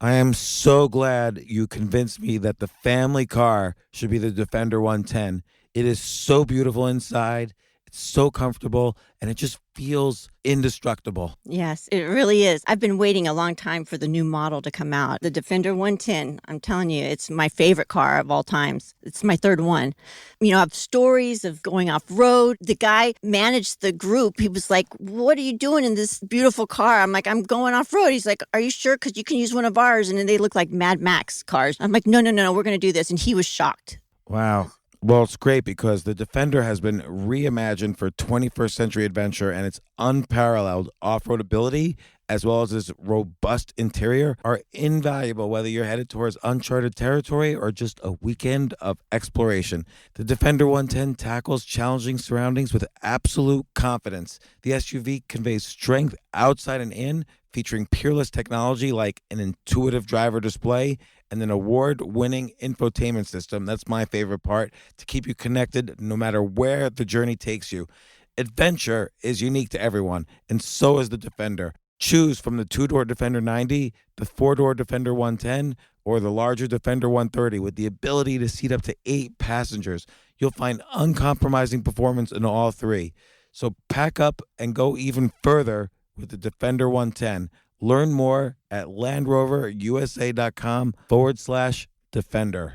I am so glad you convinced me that the family car should be the Defender 110. It is so beautiful inside, it's so comfortable, and it just feels indestructible. Yes, it really is. I've been waiting a long time for the new model to come out. The Defender 110, I'm telling you, it's my favorite car of all times. It's my third one. You know, I have stories of going off road. The guy managed the group. He was like, "What are you doing in this beautiful car?" I'm like, "I'm going off road." He's like, "Are you sure? Because you can use one of ours." And then they look like Mad Max cars. I'm like, "No, no, no, no, we're going to do this." And he was shocked. Wow. Well, it's great because the Defender has been reimagined for 21st century adventure, and its unparalleled off-road ability as well as its robust interior are invaluable whether you're headed towards uncharted territory or just a weekend of exploration. The Defender 110 tackles challenging surroundings with absolute confidence. The SUV conveys strength outside and in, featuring peerless technology like an intuitive driver display and an award-winning infotainment system. That's my favorite part, to keep you connected no matter where the journey takes you. Adventure is unique to everyone, and so is the Defender. Choose from the two-door Defender 90, the four-door Defender 110, or the larger Defender 130 with the ability to seat up to 8 passengers. You'll find uncompromising performance in all three. So pack up and go even further with the Defender 110. Learn more at landroverusa.com/defender.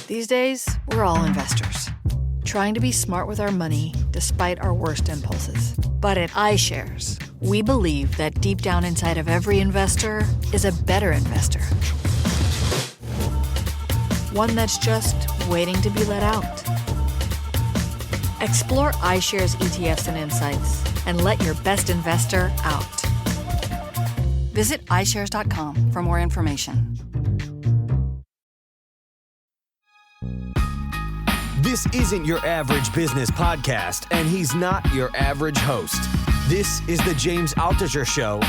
These days, we're all investors, trying to be smart with our money despite our worst impulses. But at iShares, we believe that deep down inside of every investor is a better investor. One that's just waiting to be let out. Explore iShares ETFs and insights and let your best investor out. Visit iShares.com for more information. This isn't your average business podcast, and he's not your average host. This is the James Altucher Show.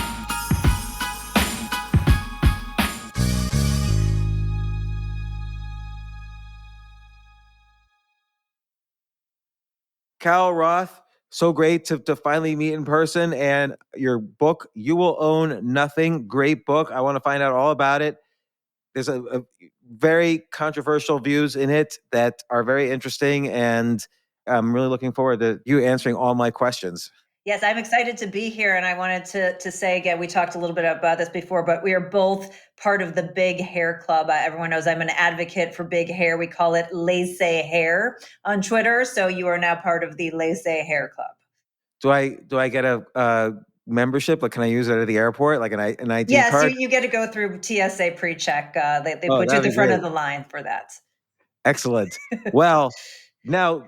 Cal Roth, so great to finally meet in person. And your book, You Will Own Nothing, great book. I want to find out all about it. There's a very controversial views in it that are very interesting, and I'm really looking forward to you answering all my questions. Yes, I'm excited to be here. And I wanted to say again, we talked a little bit about this before, but we are both part of the Big Hair Club. Everyone knows I'm an advocate for big hair. We call it Laissez Hair on Twitter. So you are now part of the Laissez Hair Club. Do I get a membership? Like, can I use it at the airport, like an ID yes, card? Yes, you get to go through TSA pre-check. They Oh, put you at the front great. of the line for that. Excellent. Well, now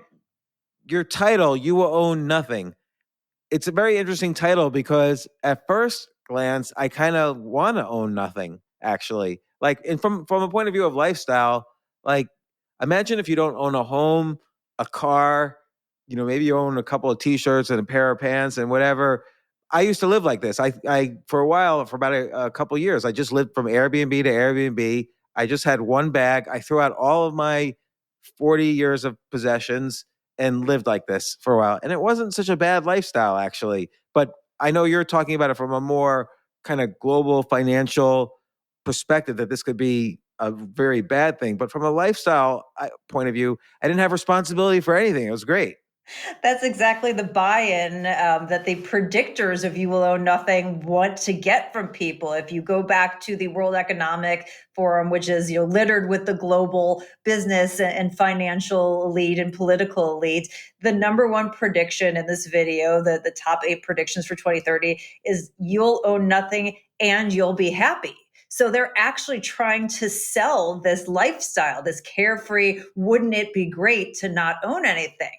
your title, You Will Own Nothing. It's a very interesting title because at first glance, I kind of want to own nothing, actually. Like, and from a point of view of lifestyle, like, imagine if you don't own a home, a car, maybe you own a couple of t-shirts and a pair of pants and whatever. I used to live like this. I for a while, for about a couple of years, I just lived from Airbnb to Airbnb. I just had one bag. I threw out all of my 40 years of possessions and lived like this for a while. And it wasn't such a bad lifestyle, actually. But I know you're talking about it from a more kind of global financial perspective, that this could be a very bad thing. But from a lifestyle point of view, I didn't have responsibility for anything. It was great. That's exactly the buy-in that the predictors of You Will Own Nothing want to get from people. If you go back to the World Economic Forum, which is littered with the global business and financial elite and political elite, the number one prediction in this video, the top 8 predictions for 2030, is you'll own nothing and you'll be happy. So they're actually trying to sell this lifestyle, this carefree, wouldn't it be great to not own anything?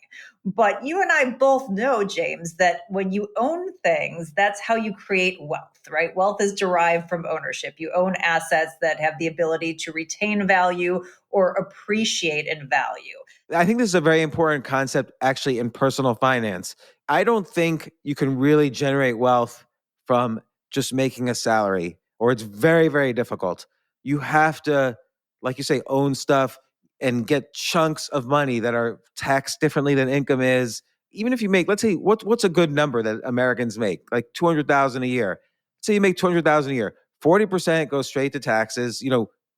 But you and I both know, James, that when you own things, that's how you create wealth, right? Wealth is derived from ownership. You own assets that have the ability to retain value or appreciate in value. I think this is a very important concept, actually, in personal finance. I don't think you can really generate wealth from just making a salary, or it's very, very difficult. You have to, like you say, own stuff and get chunks of money that are taxed differently than income is. Even if you make, let's say, what's a good number that Americans make? Like $200,000 a year. Say you make $200,000 a year. 40% goes straight to taxes.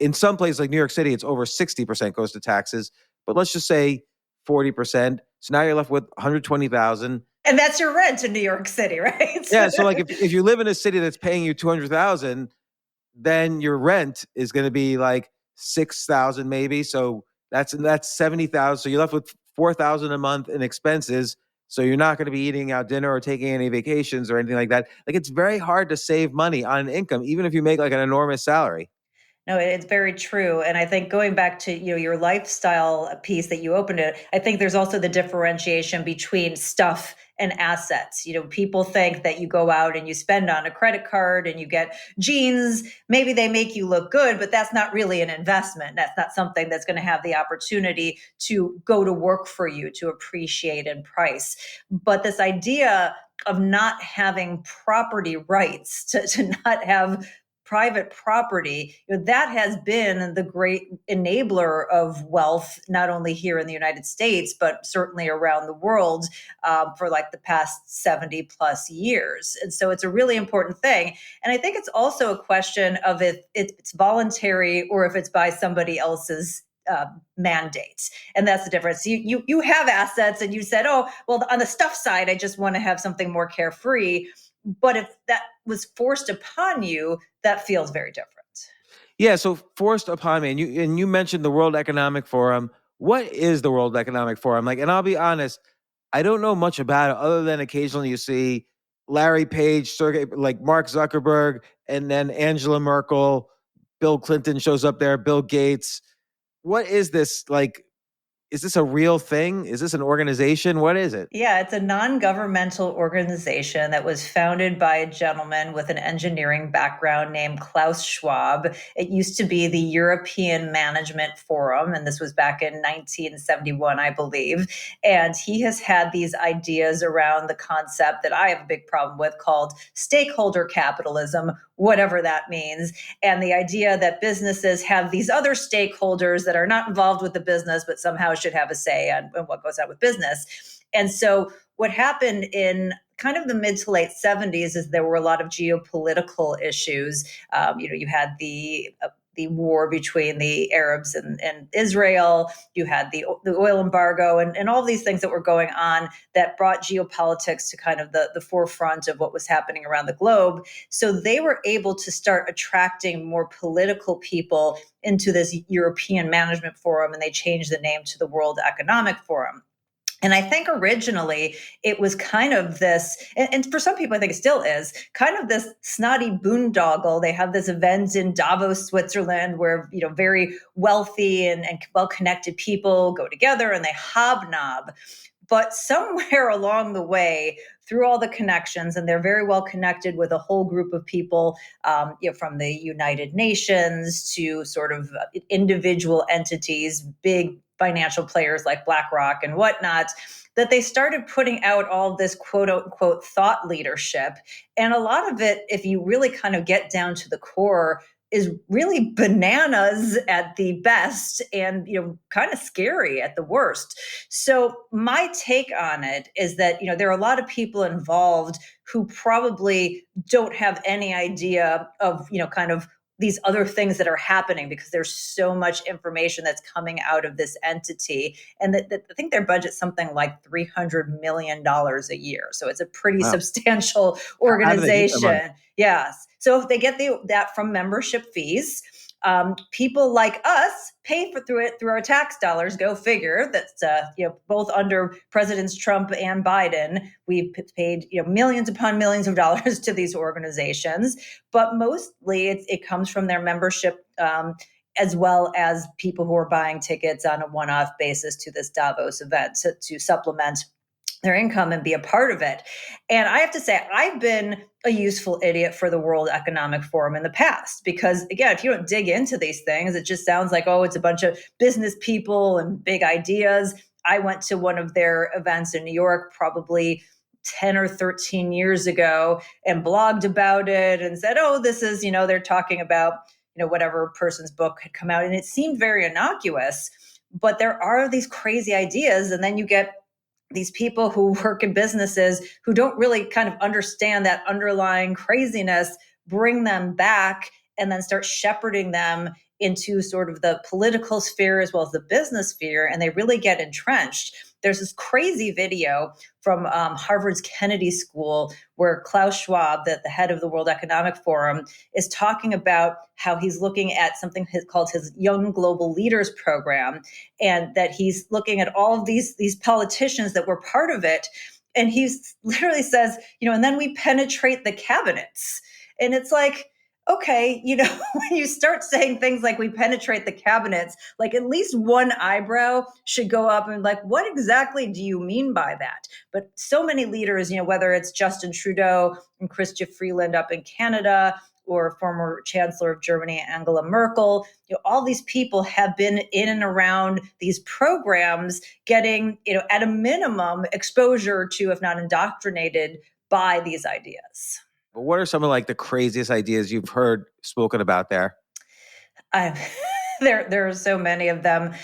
In some places like New York City, it's over 60% goes to taxes. But let's just say 40%. So now you're left with 120,000. And that's your rent in New York City, right? Yeah. So like if you live in a city that's paying you 200,000, then your rent is going to be like 6,000 maybe. So that's 70,000. So you're left with 4,000 a month in expenses. So you're not going to be eating out dinner or taking any vacations or anything like that. Like it's very hard to save money on an income, even if you make like an enormous salary. No, it's very true. And I think going back to your lifestyle piece that you opened it, I think there's also the differentiation between stuff and assets. People think that you go out and you spend on a credit card and you get jeans, maybe they make you look good, but that's not really an investment. That's not something that's going to have the opportunity to go to work for you, to appreciate in price. But this idea of not having property rights, to not have private property, that has been the great enabler of wealth, not only here in the United States, but certainly around the world for like the past 70 plus years. And so it's a really important thing. And I think it's also a question of if it's voluntary or if it's by somebody else's mandate. And that's the difference. You have assets and you said, oh, well, on the stuff side, I just want to have something more carefree. But if that was forced upon you, that feels very different. Yeah, so forced upon me, and you mentioned the World Economic Forum. What is the World Economic Forum? Like, and I'll be honest, I don't know much about it other than occasionally you see Larry Page, Sergey, like Mark Zuckerberg, and then Angela Merkel, Bill Clinton shows up there, Bill Gates. What is this like? Is this a real thing? Is this an organization? What is it? Yeah, it's a non-governmental organization that was founded by a gentleman with an engineering background named Klaus Schwab. It used to be the European Management Forum, and this was back in 1971, I believe. And he has had these ideas around the concept that I have a big problem with called stakeholder capitalism, whatever that means. And the idea that businesses have these other stakeholders that are not involved with the business, but somehow should have a say on what goes on with business. And so what happened in kind of the mid to late 70s is there were a lot of geopolitical issues. You had the war between the Arabs and Israel. You had the oil embargo and all these things that were going on that brought geopolitics to kind of the forefront of what was happening around the globe. So they were able to start attracting more political people into this European Management Forum, and they changed the name to the World Economic Forum. And I think originally it was kind of this, and for some people I think it still is, kind of this snotty boondoggle. They have this event in Davos, Switzerland, where very wealthy and well-connected people go together and they hobnob. But somewhere along the way, through all the connections, and they're very well connected with a whole group of people, from the United Nations to sort of individual entities, big financial players like BlackRock and whatnot, that they started putting out all this quote unquote thought leadership. And a lot of it, if you really kind of get down to the core, is really bananas at the best and kind of scary at the worst. So my take on it is that there are a lot of people involved who probably don't have any idea of kind of these other things that are happening because there's so much information that's coming out of this entity. And that I think their budget's something like $300 million a year. So it's a pretty substantial organization. Yes. So if they get that from membership fees, people like us pay through our tax dollars. Go figure. That's both under Presidents Trump and Biden, we've paid millions upon millions of dollars to these organizations, but mostly it comes from their membership, as well as people who are buying tickets on a one-off basis to this Davos event to supplement their income and be a part of it. And I have to say, I've been a useful idiot for the World Economic Forum in the past, because again, if you don't dig into these things, it just sounds like, oh, it's a bunch of business people and big ideas. I went to one of their events in New York, probably 10 or 13 years ago, and blogged about it and said, oh, this is, they're talking about, whatever person's book had come out. And it seemed very innocuous, but there are these crazy ideas. And then you get these people who work in businesses who don't really kind of understand that underlying craziness, bring them back and then start shepherding them into sort of the political sphere as well as the business sphere, and they really get entrenched. There's this crazy video from Harvard's Kennedy School where Klaus Schwab, the head of the World Economic Forum, is talking about how he's looking at something called his Young Global Leaders Program, and that he's looking at all of these politicians that were part of it. And he literally says, and then we penetrate the cabinets. And it's like, okay, when you start saying things like we penetrate the cabinets, like at least one eyebrow should go up and like, what exactly do you mean by that? But so many leaders, whether it's Justin Trudeau and Chrystia Freeland up in Canada, or former Chancellor of Germany, Angela Merkel, all these people have been in and around these programs getting, at a minimum exposure to, if not indoctrinated by these ideas. But what are some of like the craziest ideas you've heard spoken about there? There are so many of them.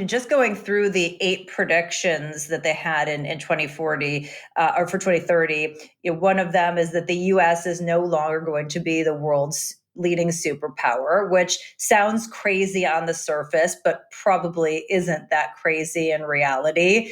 Just going through the 8 predictions that they had in 2040 or for 2030, one of them is that the U.S. is no longer going to be the world's leading superpower, which sounds crazy on the surface, but probably isn't that crazy in reality.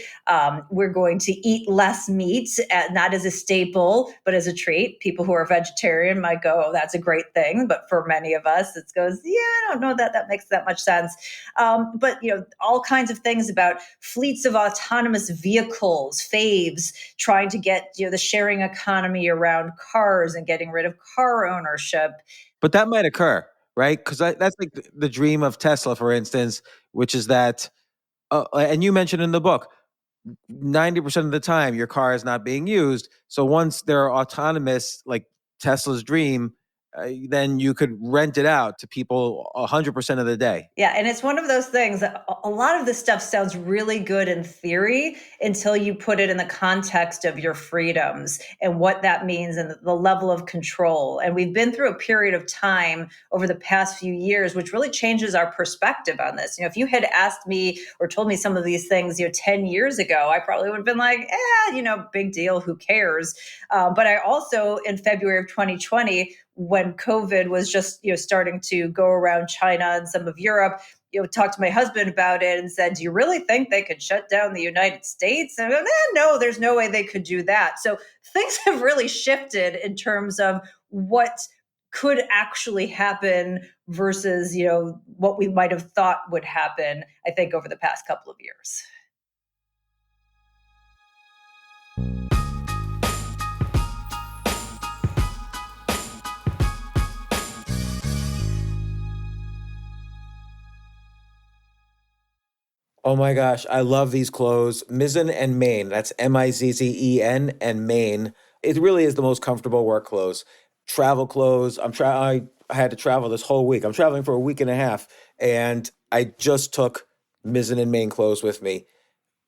We're going to eat less meat, not as a staple, but as a treat. People who are vegetarian might go, oh, that's a great thing. But for many of us, it goes, yeah, I don't know that makes that much sense. But, all kinds of things about fleets of autonomous vehicles, faves, trying to get, the sharing economy around cars and getting rid of car ownership. But that might occur, right? Because that's like the dream of Tesla, for instance, which is that, and you mentioned in the book, 90% of the time your car is not being used. So once they're autonomous, like Tesla's dream, then you could rent it out to people 100% of the day. Yeah, and it's one of those things that a lot of this stuff sounds really good in theory until you put it in the context of your freedoms and what that means and the level of control. And we've been through a period of time over the past few years, which really changes our perspective on this. If you had asked me or told me some of these things, 10 years ago, I probably would have been like, big deal, who cares? But I also, in February of 2020, when COVID was just, starting to go around China and some of Europe, talked to my husband about it and said, do you really think they could shut down the United States? And I go, no, there's no way they could do that. So things have really shifted in terms of what could actually happen versus, what we might have thought would happen, I think, over the past couple of years. Oh my gosh, I love these clothes. Mizzen and Main. That's Mizzen and Main. It really is the most comfortable work clothes. Travel clothes. I had to travel this whole week. I'm traveling for a week and a half, and I just took Mizzen and Main clothes with me.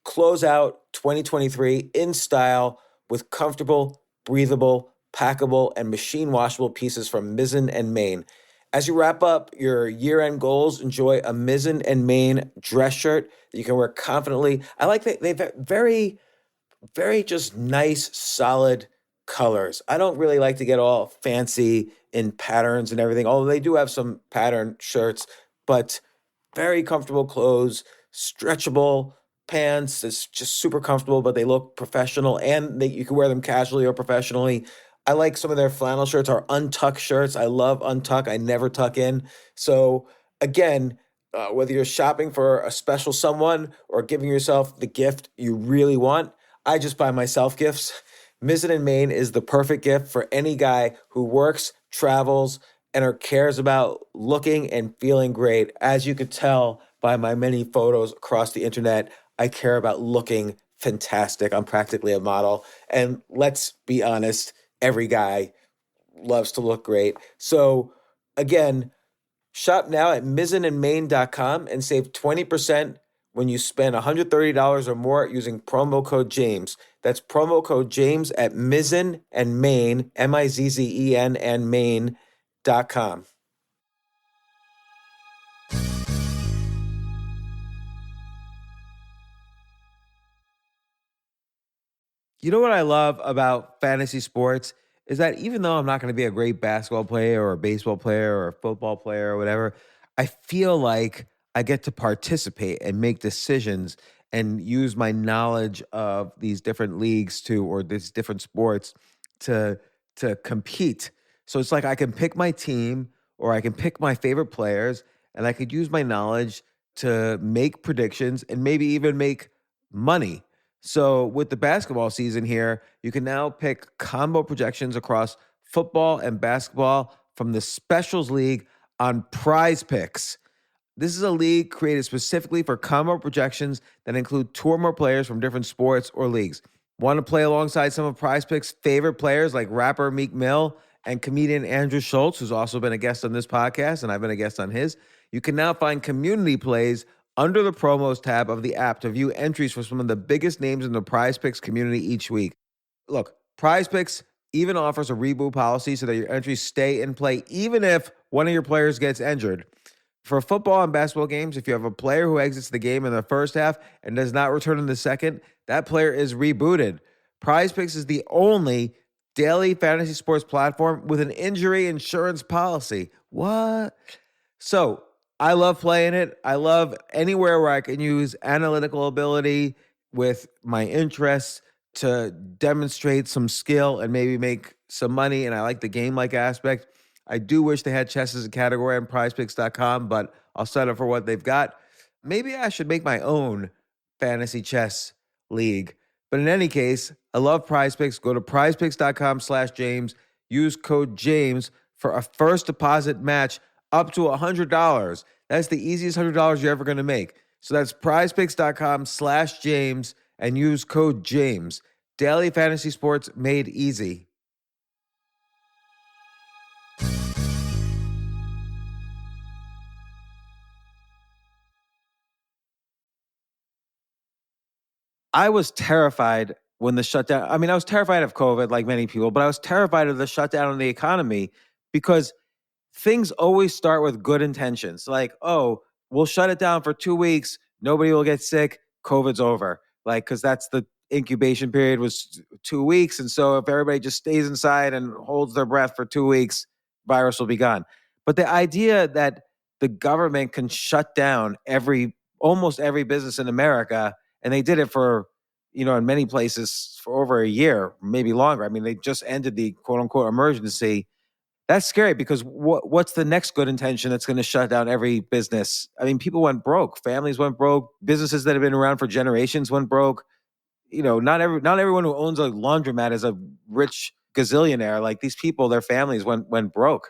Close out 2023 in style with comfortable, breathable, packable, and machine washable pieces from Mizzen and Main. As you wrap up your year-end goals, enjoy a Mizzen and Main dress shirt that you can wear confidently. I like that they've very, very just nice, solid colors. I don't really like to get all fancy in patterns and everything, although they do have some pattern shirts, but very comfortable clothes, stretchable pants. It's just super comfortable, but they look professional and you can wear them casually or professionally. I like some of their flannel shirts or untuck shirts. I love untuck. I never tuck in. So again, whether you're shopping for a special someone or giving yourself the gift you really want, I just buy myself gifts. Mizzen and Main is the perfect gift for any guy who works, travels, and or cares about looking and feeling great. As you could tell by my many photos across the internet, I care about looking fantastic. I'm practically a model. And let's be honest, every guy loves to look great. So again, shop now at mizzenandmain.com and save 20% when you spend $130 or more using promo code James. That's promo code James at Mizzen and Main, Mizzen and Main.com. You know what I love about fantasy sports is that even though I'm not going to be a great basketball player or a baseball player or a football player or whatever, I feel like I get to participate and make decisions and use my knowledge of these different leagues or these different sports to compete. So it's like I can pick my team or I can pick my favorite players and I could use my knowledge to make predictions and maybe even make money. So with the basketball season here, you can now pick combo projections across football and basketball from the Specials League on Prize Picks. This is a league created specifically for combo projections that include two or more players from different sports or leagues. Want to play alongside some of Prize Picks' favorite players like rapper Meek Mill and comedian Andrew Schultz, who's also been a guest on this podcast, and I've been a guest on his? You can now find community plays under the promos tab of the app to view entries for some of the biggest names in the Prize Picks community each week. Look, Prize Picks even offers a reboot policy so that your entries stay in play even if one of your players gets injured. For football and basketball games, if you have a player who exits the game in the first half and does not return in the second, that player is rebooted. Prize Picks is the only daily fantasy sports platform with an injury insurance policy. What? So I love playing it. I love anywhere where I can use analytical ability with my interests to demonstrate some skill and maybe make some money. And I like the game-like aspect. I do wish they had chess as a category on prizepicks.com, but I'll settle for what they've got. Maybe I should make my own fantasy chess league. But in any case, I love Prize Picks. Go to prizepicks.com/James. Use code James for a first deposit match up to $100. That's the easiest $100 you're ever going to make. So that's prizepicks.com/James and use code James. Daily fantasy sports made easy. I was terrified when the shutdown. I mean, I was terrified of COVID, like many people, but I was terrified of the shutdown of the economy because things always start with good intentions. Like, oh, we'll shut it down for 2 weeks. Nobody will get sick. COVID's over. Like, because that's the incubation period was 2 weeks. And so if everybody just stays inside and holds their breath for 2 weeks, virus will be gone. But the idea that the government can shut down almost every business in America, and they did it for, in many places for over a year, maybe longer. I mean, they just ended the quote unquote emergency. That's scary because what's the next good intention that's going to shut down every business? I mean, people went broke, families went broke, businesses that have been around for generations went broke. Not everyone who owns a laundromat is a rich gazillionaire. Like these people, their families went broke.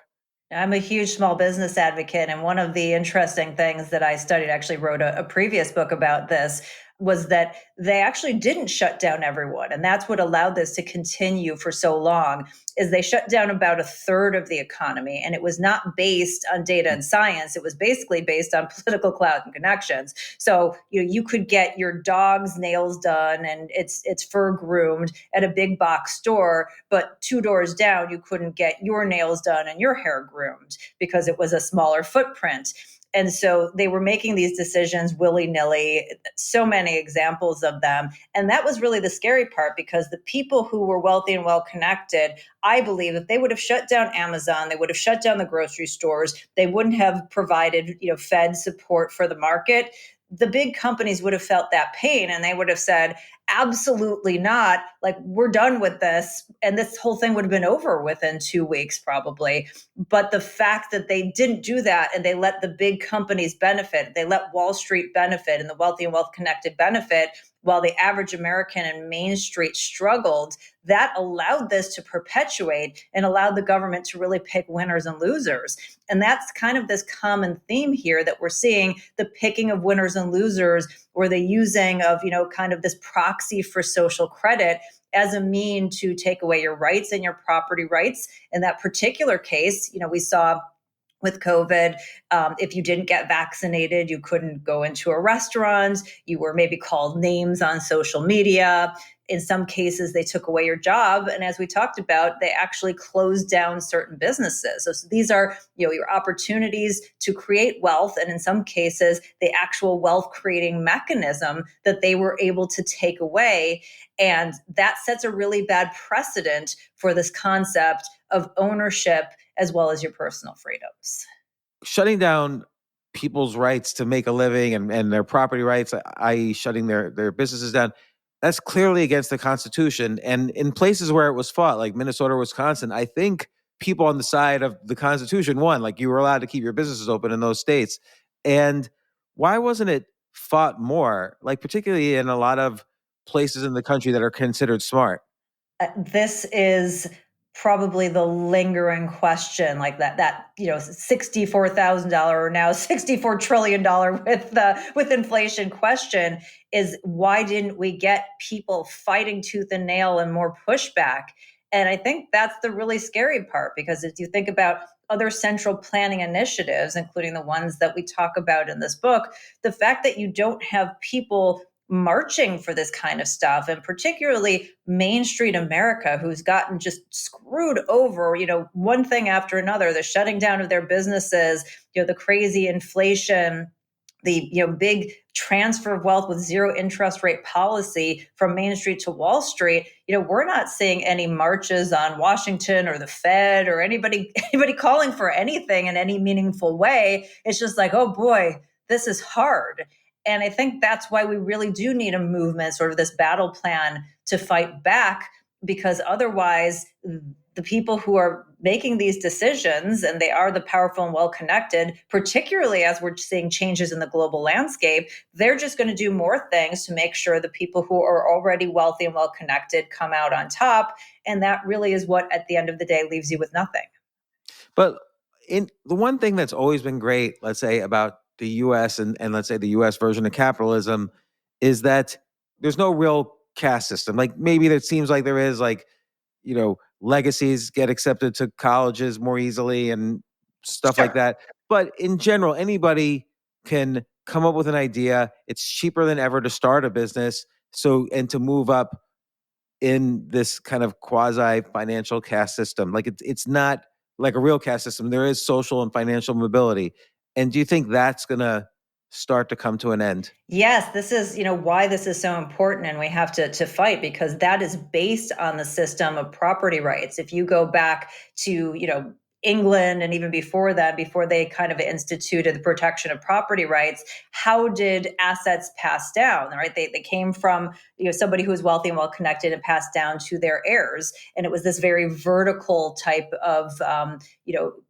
I'm a huge small business advocate. And one of the interesting things that I studied, actually wrote a previous book about this, was that they actually didn't shut down everyone. And that's what allowed this to continue for so long, is they shut down about a third of the economy. And it was not based on data and science. It was basically based on political clout and connections. So you could get your dog's nails done and its fur groomed at a big box store, but 2 doors down, you couldn't get your nails done and your hair groomed because it was a smaller footprint. And so they were making these decisions willy-nilly, so many examples of them. And that was really the scary part, because the people who were wealthy and well-connected, I believe if they would have shut down Amazon, they would have shut down the grocery stores, they wouldn't have provided, Fed support for the market. The big companies would have felt that pain and they would have said, absolutely not. Like, we're done with this. And this whole thing would have been over within 2 weeks, probably. But the fact that they didn't do that and they let the big companies benefit, they let Wall Street benefit and the wealthy and wealth connected benefit, while the average American and Main Street struggled, that allowed this to perpetuate and allowed the government to really pick winners and losers. And that's kind of this common theme here that we're seeing, the picking of winners and losers, or the using of, kind of this proxy for social credit as a mean to take away your rights and your property rights. In that particular case, we saw with COVID, if you didn't get vaccinated, you couldn't go into a restaurant. You were maybe called names on social media. In some cases, they took away your job. And as we talked about, they actually closed down certain businesses. So these are, your opportunities to create wealth. And in some cases, the actual wealth creating mechanism that they were able to take away. And that sets a really bad precedent for this concept of ownership as well as your personal freedoms. Shutting down people's rights to make a living and their property rights, i.e., shutting their businesses down, that's clearly against the Constitution. And in places where it was fought, like Minnesota, Wisconsin, I think people on the side of the Constitution won. Like, you were allowed to keep your businesses open in those states. And why wasn't it fought more? Like, particularly in a lot of places in the country that are considered smart. This is probably the lingering question, like that $64,000 or now $64 trillion with inflation question is, why didn't we get people fighting tooth and nail and more pushback? And I think that's the really scary part, because if you think about other central planning initiatives, including the ones that we talk about in this book, the fact that you don't have people marching for this kind of stuff, and particularly Main Street America, who's gotten just screwed over, one thing after another, the shutting down of their businesses, the crazy inflation, the big transfer of wealth with zero interest rate policy from Main Street to Wall Street. We're not seeing any marches on Washington or the Fed or anybody calling for anything in any meaningful way. It's just like, oh boy, this is hard. And I think that's why we really do need a movement, sort of this battle plan to fight back, because otherwise the people who are making these decisions, and they are the powerful and well-connected, particularly as we're seeing changes in the global landscape, they're just going to do more things to make sure the people who are already wealthy and well-connected come out on top. And that really is what, at the end of the day, leaves you with nothing. But in the one thing that's always been great, let's say, about the US and let's say the US version of capitalism, is that there's no real caste system. Like, maybe it seems like there is, like, legacies get accepted to colleges more easily and stuff like that. But in general, anybody can come up with an idea. It's cheaper than ever to start a business. So, and to move up in this kind of quasi financial caste system. Like, it's not like a real caste system. There is social and financial mobility. And do you think that's going to start to come to an end? Yes, this is, why this is so important, and we have to fight, because that is based on the system of property rights. If you go back to, England, and even before that, before they kind of instituted the protection of property rights, how did assets pass down? Right? They came from somebody who was wealthy and well connected and passed down to their heirs, and it was this very vertical type of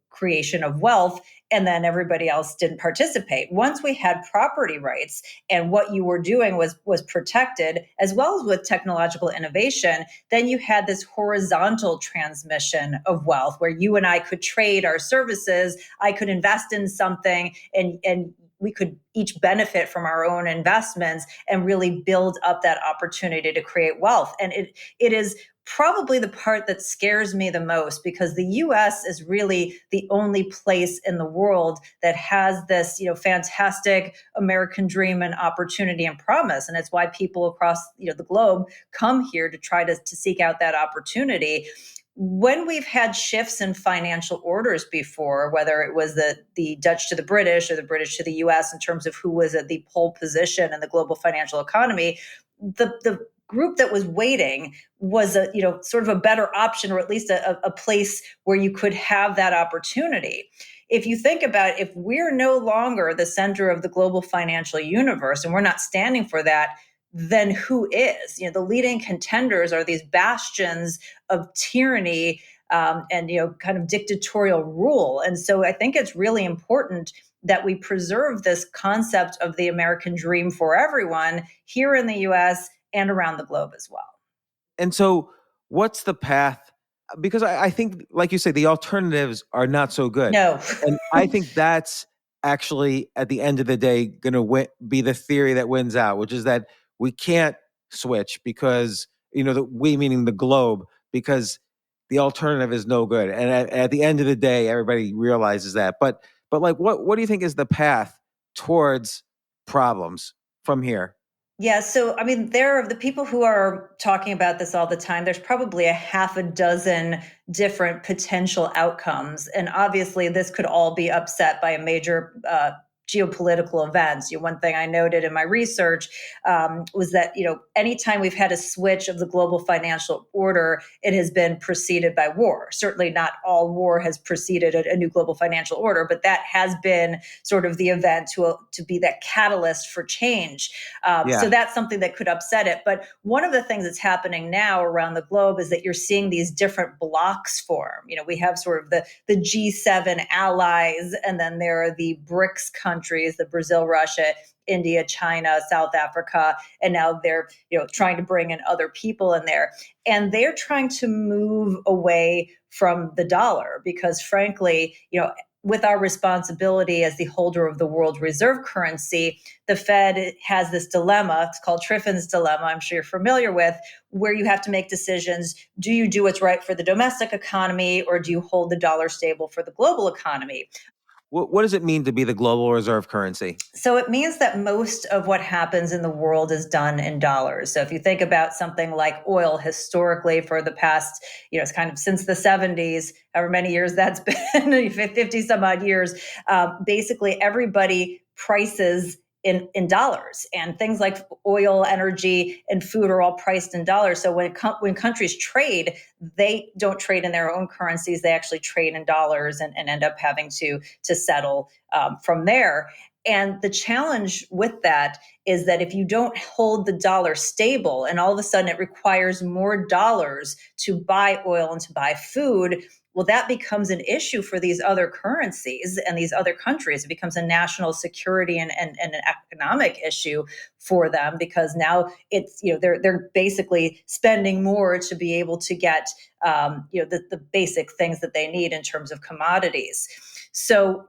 creation of wealth. And then everybody else didn't participate. Once we had property rights, and what you were doing was protected, as well as with technological innovation, then you had this horizontal transmission of wealth, where you and I could trade our services. I could invest in something, and we could each benefit from our own investments and really build up that opportunity to create wealth. And it is probably the part that scares me the most, because the US is really the only place in the world that has this, fantastic American dream and opportunity and promise. And it's why people across, the globe come here to try to seek out that opportunity. When we've had shifts in financial orders before, whether it was the Dutch to the British or the British to the US in terms of who was at the pole position in the global financial economy, the group that was waiting was sort of a better option, or at least a place where you could have that opportunity. If you think about, if we're no longer the center of the global financial universe and we're not standing for that, then who is? The leading contenders are these bastions of tyranny and kind of dictatorial rule. And so I think it's really important that we preserve this concept of the American dream for everyone here in the US and around the globe as well. And so, what's the path? Because I think, like you say, the alternatives are not so good. No. And I think that's actually, at the end of the day, going to be the theory that wins out, which is that we can't switch because, we meaning the globe, because the alternative is no good. And at the end of the day, everybody realizes that. But like, what do you think is the path towards problems from here? Yeah, so I mean, there are the people who are talking about this all the time. There's probably a half a dozen different potential outcomes, and obviously, this could all be upset by a major geopolitical events. One thing I noted in my research was that anytime we've had a switch of the global financial order, it has been preceded by war. Certainly, not all war has preceded a new global financial order, but that has been sort of the event to be that catalyst for change. So that's something that could upset it. But one of the things that's happening now around the globe is that you're seeing these different blocks form. We have sort of the G7 allies, and then there are the BRICS countries, the Brazil, Russia, India, China, South Africa, and now they're trying to bring in other people in there, and they're trying to move away from the dollar because, frankly, with our responsibility as the holder of the world reserve currency, the Fed has this dilemma. It's called Triffin's dilemma. I'm sure you're familiar with, where you have to make decisions. Do you do what's right for the domestic economy, or do you hold the dollar stable for the global economy? What does it mean to be the global reserve currency? So it means that most of what happens in the world is done in dollars. So if you think about something like oil, historically for the past, it's kind of since the 70s, however many years that's been, 50 some odd years, basically everybody prices in dollars, and things like oil, energy, and food are all priced in dollars. So when countries trade, they don't trade in their own currencies; they actually trade in dollars and end up having to settle from there. And the challenge with that is that if you don't hold the dollar stable, and all of a sudden it requires more dollars to buy oil and to buy food, well, that becomes an issue for these other currencies and these other countries. It becomes a national security and an economic issue for them, because now it's they're basically spending more to be able to get the basic things that they need in terms of commodities. So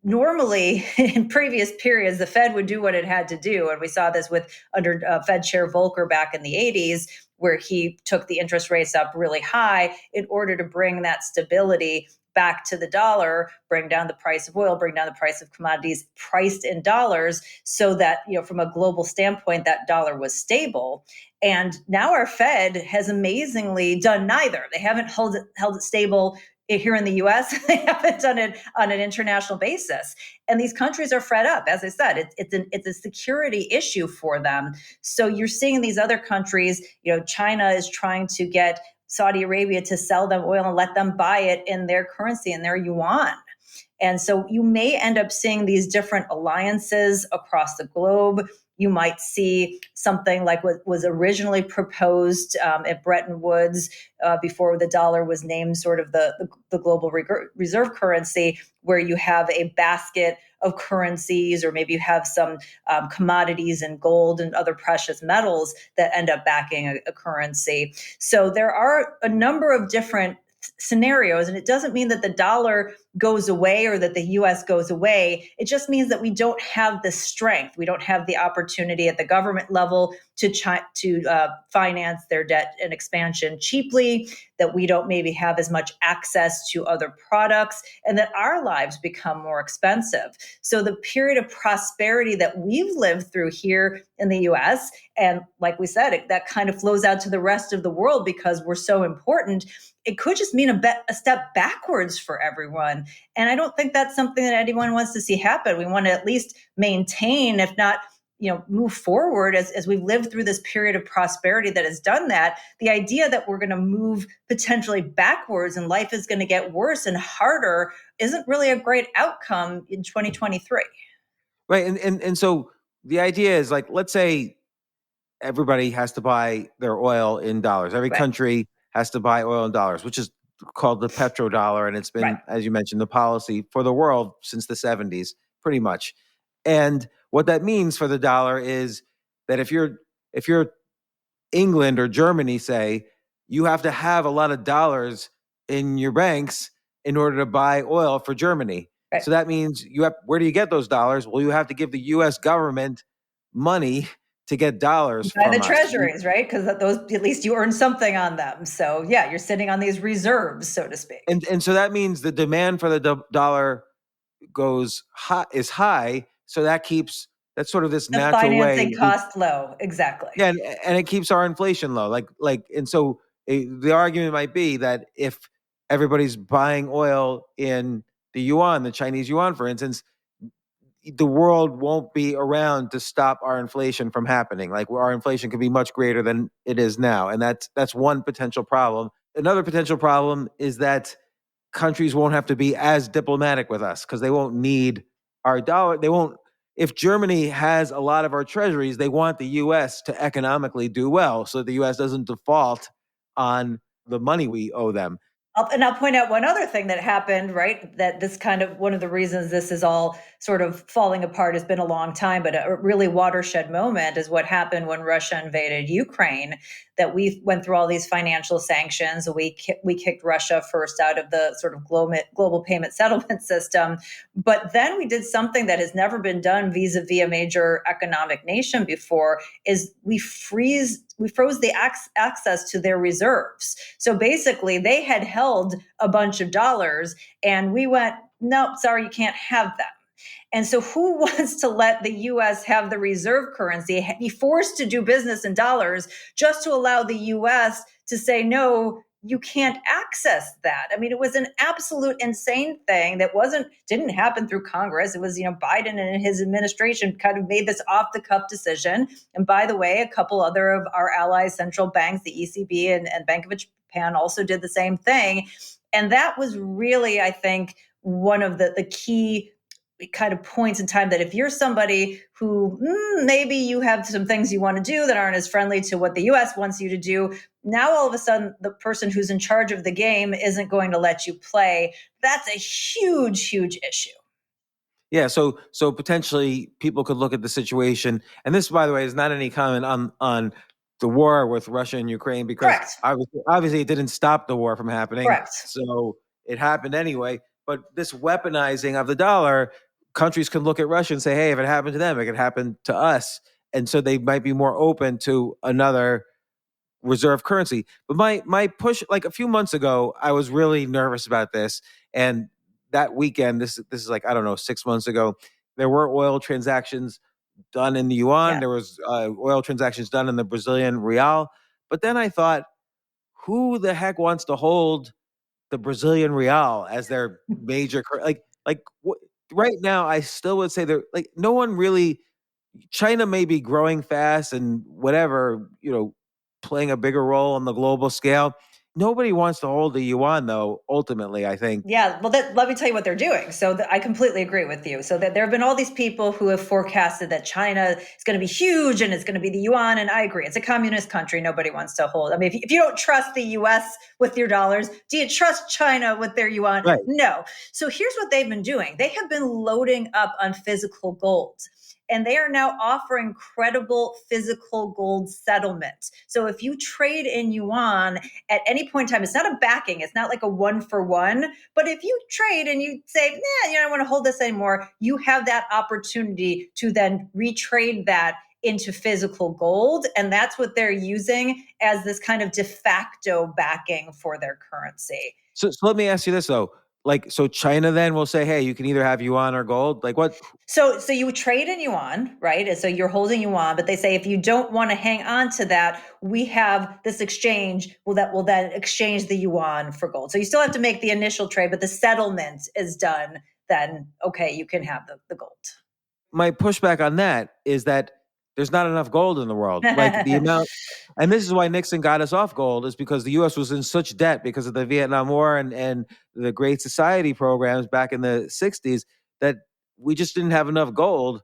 normally in previous periods, the Fed would do what it had to do. And we saw this under Fed Chair Volcker back in the 80s, where he took the interest rates up really high in order to bring that stability back to the dollar, bring down the price of oil, bring down the price of commodities priced in dollars, so that, from a global standpoint, that dollar was stable. And now our Fed has amazingly done neither. They haven't held it stable here in the US. They haven't done it on an international basis. And these countries are fed up. As I said, it's a security issue for them. So you're seeing these other countries, China is trying to get Saudi Arabia to sell them oil and let them buy it in their currency, in their yuan. And so you may end up seeing these different alliances across the globe. You might see something like what was originally proposed at Bretton Woods before the dollar was named sort of the global reserve currency, where you have a basket of currencies, or maybe you have some commodities and gold and other precious metals that end up backing a currency. So there are a number of different scenarios, and it doesn't mean that the dollar goes away or that the US goes away. It just means that we don't have the strength. We don't have the opportunity at the government level to finance their debt and expansion cheaply, that we don't maybe have as much access to other products, and that our lives become more expensive. So the period of prosperity that we've lived through here in the US, and like we said, that kind of flows out to the rest of the world because we're so important, it could just mean a step backwards for everyone. And I don't think that's something that anyone wants to see happen. We want to at least maintain, if not, move forward as we've lived through this period of prosperity that has done that. The idea that we're going to move potentially backwards and life is going to get worse and harder isn't really a great outcome in 2023. Right. And so the idea is, like, let's say everybody has to buy their oil in dollars. Every country has to buy oil in dollars, which is called the petrodollar. And it's been, as you mentioned, the policy for the world since the 70s, pretty much. And what that means for the dollar is that if you're England or Germany, say, you have to have a lot of dollars in your banks in order to buy oil for Germany. Right. So that means where do you get those dollars? Well, you have to give the US government money to get dollars by from the us. Treasuries, right? Because those, at least you earn something on them. So yeah, you're sitting on these reserves, so to speak. And so that means the demand for the dollar is high. So that keeps That's sort of this The natural way. financing cost low. Exactly. Yeah, and it keeps our inflation low. And so the argument might be that if everybody's buying oil in the yuan, the Chinese yuan, for instance, the world won't be around to stop our inflation from happening. Like our inflation could be much greater than it is now, and that's one potential problem. Another potential problem is that countries won't have to be as diplomatic with us because they won't need our dollar. They won't. If Germany has a lot of our treasuries, they want the U.S. to economically do well, so the U.S. doesn't default on the money we owe them. And I'll point out one other thing that happened, right? That this kind of one of the reasons this is all sort of falling apart has been a long time, but a really watershed moment is what happened when Russia invaded Ukraine. That we went through all these financial sanctions. We kicked Russia first out of the sort of global payment settlement system, but then we did something that has never been done vis-a-vis a major economic nation before. Is we froze the access to their reserves. So basically, they had held a bunch of dollars, and we went, nope, sorry, you can't have them. And so, who wants to let the US have the reserve currency, be forced to do business in dollars just to allow the US to say, no, you can't access that? I mean, it was an absolute insane thing that didn't happen through Congress. It was, Biden and his administration kind of made this off the cuff decision. And by the way, a couple other of our allies, central banks, the ECB and Bank of Japan also did the same thing. And that was really, I think, one of the key kind of points in time that if you're somebody who maybe you have some things you want to do that aren't as friendly to what the US wants you to do, now all of a sudden the person who's in charge of the game isn't going to let you play. That's a huge, huge issue. Yeah, so potentially people could look at the situation, and this, by the way, is not any comment on the war with Russia and Ukraine, because Correct. obviously it didn't stop the war from happening. Correct. So it happened anyway. But this weaponizing of the dollar, countries can look at Russia and say, hey, if it happened to them, it could happen to us. And so they might be more open to another reserve currency. But my push, like a few months ago, I was really nervous about this. And that weekend, this is like, I don't know, 6 months ago, there were oil transactions done in the yuan. Yeah. There was oil transactions done in the Brazilian real. But then I thought, who the heck wants to hold the Brazilian real as their major right now? I still would say they're like, no one really. China may be growing fast and whatever, playing a bigger role on the global scale. Nobody wants to hold the yuan, though. Ultimately, I think. Yeah, well, let me tell you what they're doing. So I completely agree with you. So that there have been all these people who have forecasted that China is going to be huge and it's going to be the yuan. And I agree. It's a communist country. Nobody wants to hold. I mean, if you don't trust the US with your dollars, do you trust China with their yuan? Right. No. So here's what they've been doing. They have been loading up on physical gold. And they are now offering credible physical gold settlement. So if you trade in yuan at any point in time, it's not a backing, it's not like a 1-for-1. But if you trade and you say, nah, I don't want to hold this anymore, you have that opportunity to then retrade that into physical gold. And that's what they're using as this kind of de facto backing for their currency. So let me ask you this, though. So China then will say, hey, you can either have yuan or gold. Like what? So you would trade in yuan, right? And so you're holding yuan, but they say if you don't want to hang on to that, we have this exchange that will then exchange the yuan for gold. So you still have to make the initial trade, but the settlement is done. Then, okay, you can have the gold. My pushback on that is that there's not enough gold in the world. Like the amount, and this is why Nixon got us off gold, is because the U.S. was in such debt because of the Vietnam War and the Great Society programs back in the 60s, that we just didn't have enough gold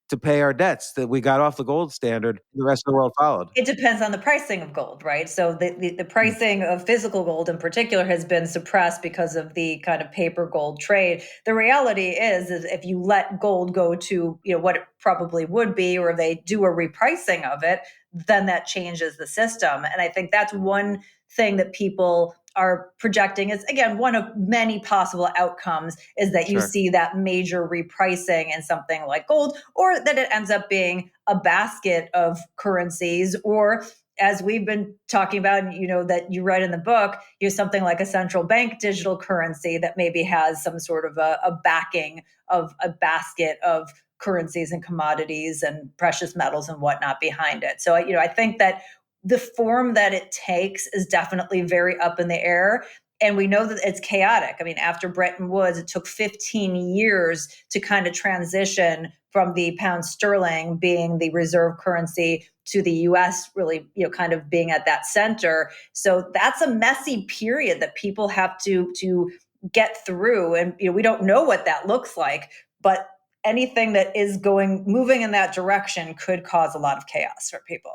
to pay our debts, that we got off the gold standard. The rest of the world followed. It depends on the pricing of gold, right? So the pricing of physical gold in particular has been suppressed because of the kind of paper gold trade. The reality is if you let gold go to what it probably would be, or they do a repricing of it, then that changes the system. And I think that's one thing that people are projecting is, again, one of many possible outcomes is that you see that major repricing in something like gold, or that it ends up being a basket of currencies, or as we've been talking about, that you read in the book, something like a central bank digital currency that maybe has some sort of a backing of a basket of currencies and commodities and precious metals and whatnot behind it. So, I think that the form that it takes is definitely very up in the air. And we know that it's chaotic. I mean, after Bretton Woods, it took 15 years to kind of transition from the pound sterling being the reserve currency to the US really, kind of being at that center. So that's a messy period that people have to get through. And we don't know what that looks like, but anything that is moving in that direction could cause a lot of chaos for people.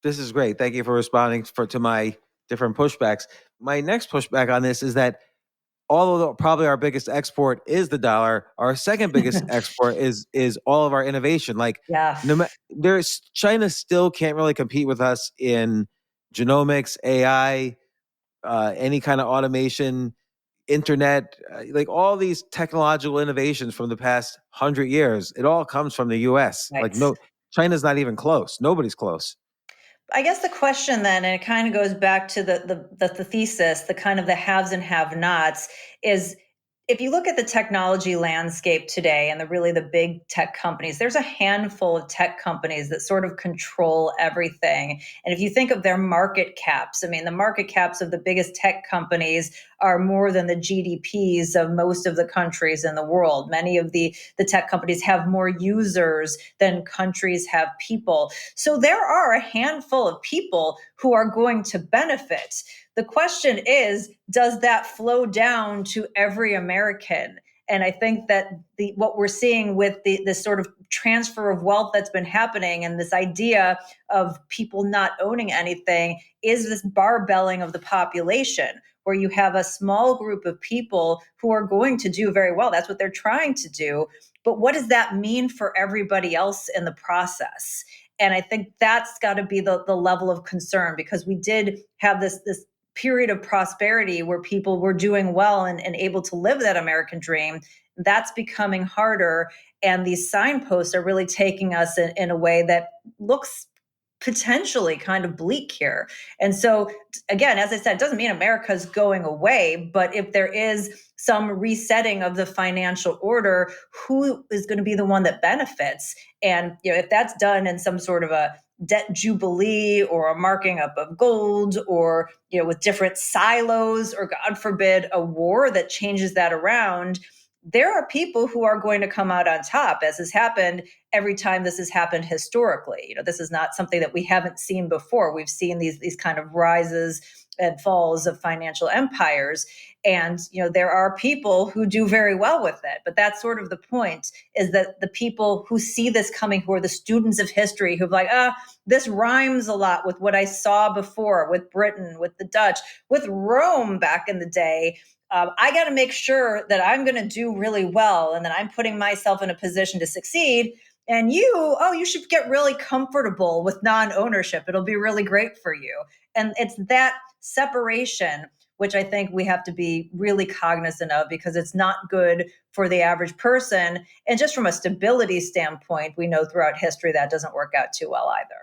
This is great. Thank you for responding to my different pushbacks. My next pushback on this is that although probably our biggest export is the dollar, our second biggest export is all of our innovation. Like, Yeah. China still can't really compete with us in genomics, AI, any kind of automation, internet, like all these technological innovations from the past 100 years. It all comes from the U.S. Right. Like, no, China's not even close. Nobody's close. I guess the question then, and it kind of goes back to the thesis, the kind of the haves and have-nots, is if you look at the technology landscape today and the big tech companies, there's a handful of tech companies that sort of control everything. And if you think of their market caps, I mean, the market caps of the biggest tech companies are more than the GDPs of most of the countries in the world. Many of the tech companies have more users than countries have people. So there are a handful of people who are going to benefit. The question is, does that flow down to every American? And I think that what we're seeing with this sort of transfer of wealth that's been happening and this idea of people not owning anything is this barbelling of the population, where you have a small group of people who are going to do very well. That's what they're trying to do. But what does that mean for everybody else in the process? And I think that's got to be the level of concern, because we did have this period of prosperity where people were doing well and able to live that American dream. That's becoming harder. And these signposts are really taking us in a way that looks potentially kind of bleak here. And so, again, as I said, it doesn't mean America's going away, but if there is some resetting of the financial order, who is going to be the one that benefits? And if that's done in some sort of a debt jubilee or a marking up of gold, or with different silos, or God forbid a war that changes that around, there are people who are going to come out on top, as has happened every time this has happened historically. This is not something that we haven't seen before. We've seen these kind of rises and falls of financial empires. And, there are people who do very well with it. But that's sort of the point, is that the people who see this coming, who are the students of history, who've like, this rhymes a lot with what I saw before with Britain, with the Dutch, with Rome back in the day. I got to make sure that I'm going to do really well and that I'm putting myself in a position to succeed. And you should get really comfortable with non-ownership. It'll be really great for you. And it's that separation which I think we have to be really cognizant of, because it's not good for the average person. And just from a stability standpoint, we know throughout history that doesn't work out too well either.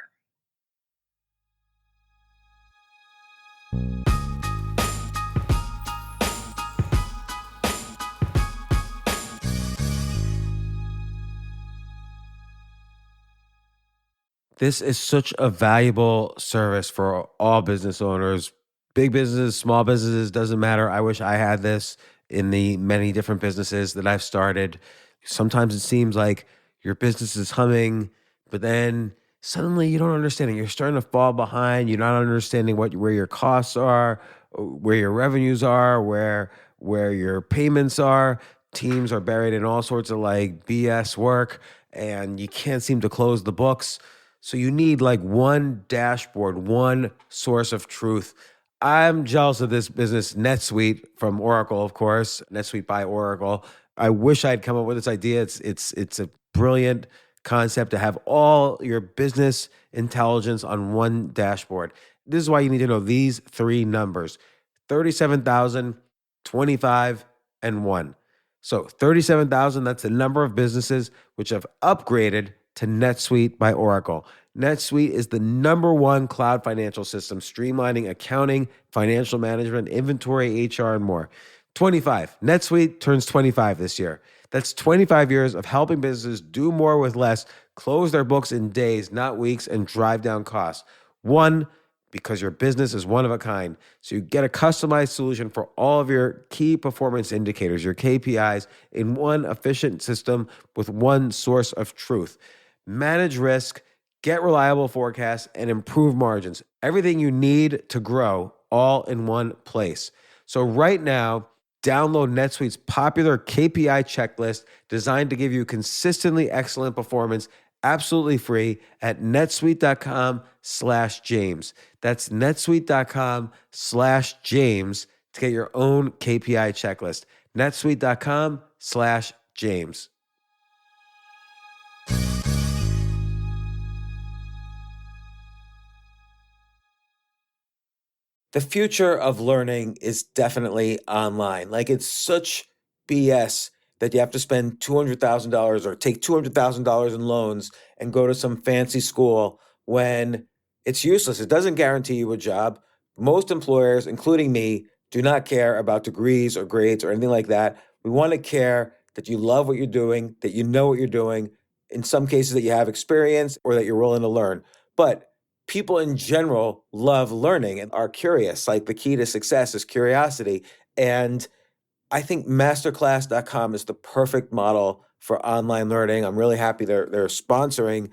This is such a valuable service for all business owners, big businesses, small businesses, doesn't matter. I wish I had this in the many different businesses that I've started. Sometimes it seems like your business is humming, but then suddenly you don't understand it. You're starting to fall behind. You're not understanding where your costs are, where your revenues are, where your payments are. Teams are buried in all sorts of like BS work, and you can't seem to close the books. So you need like one dashboard, one source of truth. I'm jealous of this business, NetSuite from Oracle, of course, NetSuite by Oracle. I wish I'd come up with this idea. It's a brilliant concept to have all your business intelligence on one dashboard. This is why you need to know these three numbers: 37,000, 25, and 1. So 37,000, that's the number of businesses which have upgraded to NetSuite by Oracle. NetSuite is the number one cloud financial system, streamlining accounting, financial management, inventory, HR, and more. 25. NetSuite turns 25 this year. That's 25 years of helping businesses do more with less, close their books in days, not weeks, and drive down costs. One, because your business is one of a kind. So you get a customized solution for all of your key performance indicators, your KPIs, in one efficient system with one source of truth. Manage risk, get reliable forecasts, and improve margins. Everything you need to grow all in one place. So right now, download NetSuite's popular KPI checklist designed to give you consistently excellent performance absolutely free at netsuite.com/James. That's netsuite.com/James to get your own KPI checklist. netsuite.com/James. The future of learning is definitely online. Like, it's such BS that you have to spend $200,000 or take $200,000 in loans and go to some fancy school when it's useless. It doesn't guarantee you a job. Most employers, including me, do not care about degrees or grades or anything like that. We want to care that you love what you're doing, that you know what you're doing, in some cases that you have experience or that you're willing to learn. But people in general love learning and are curious. Like, the key to success is curiosity. And I think masterclass.com is the perfect model for online learning. I'm really happy they're sponsoring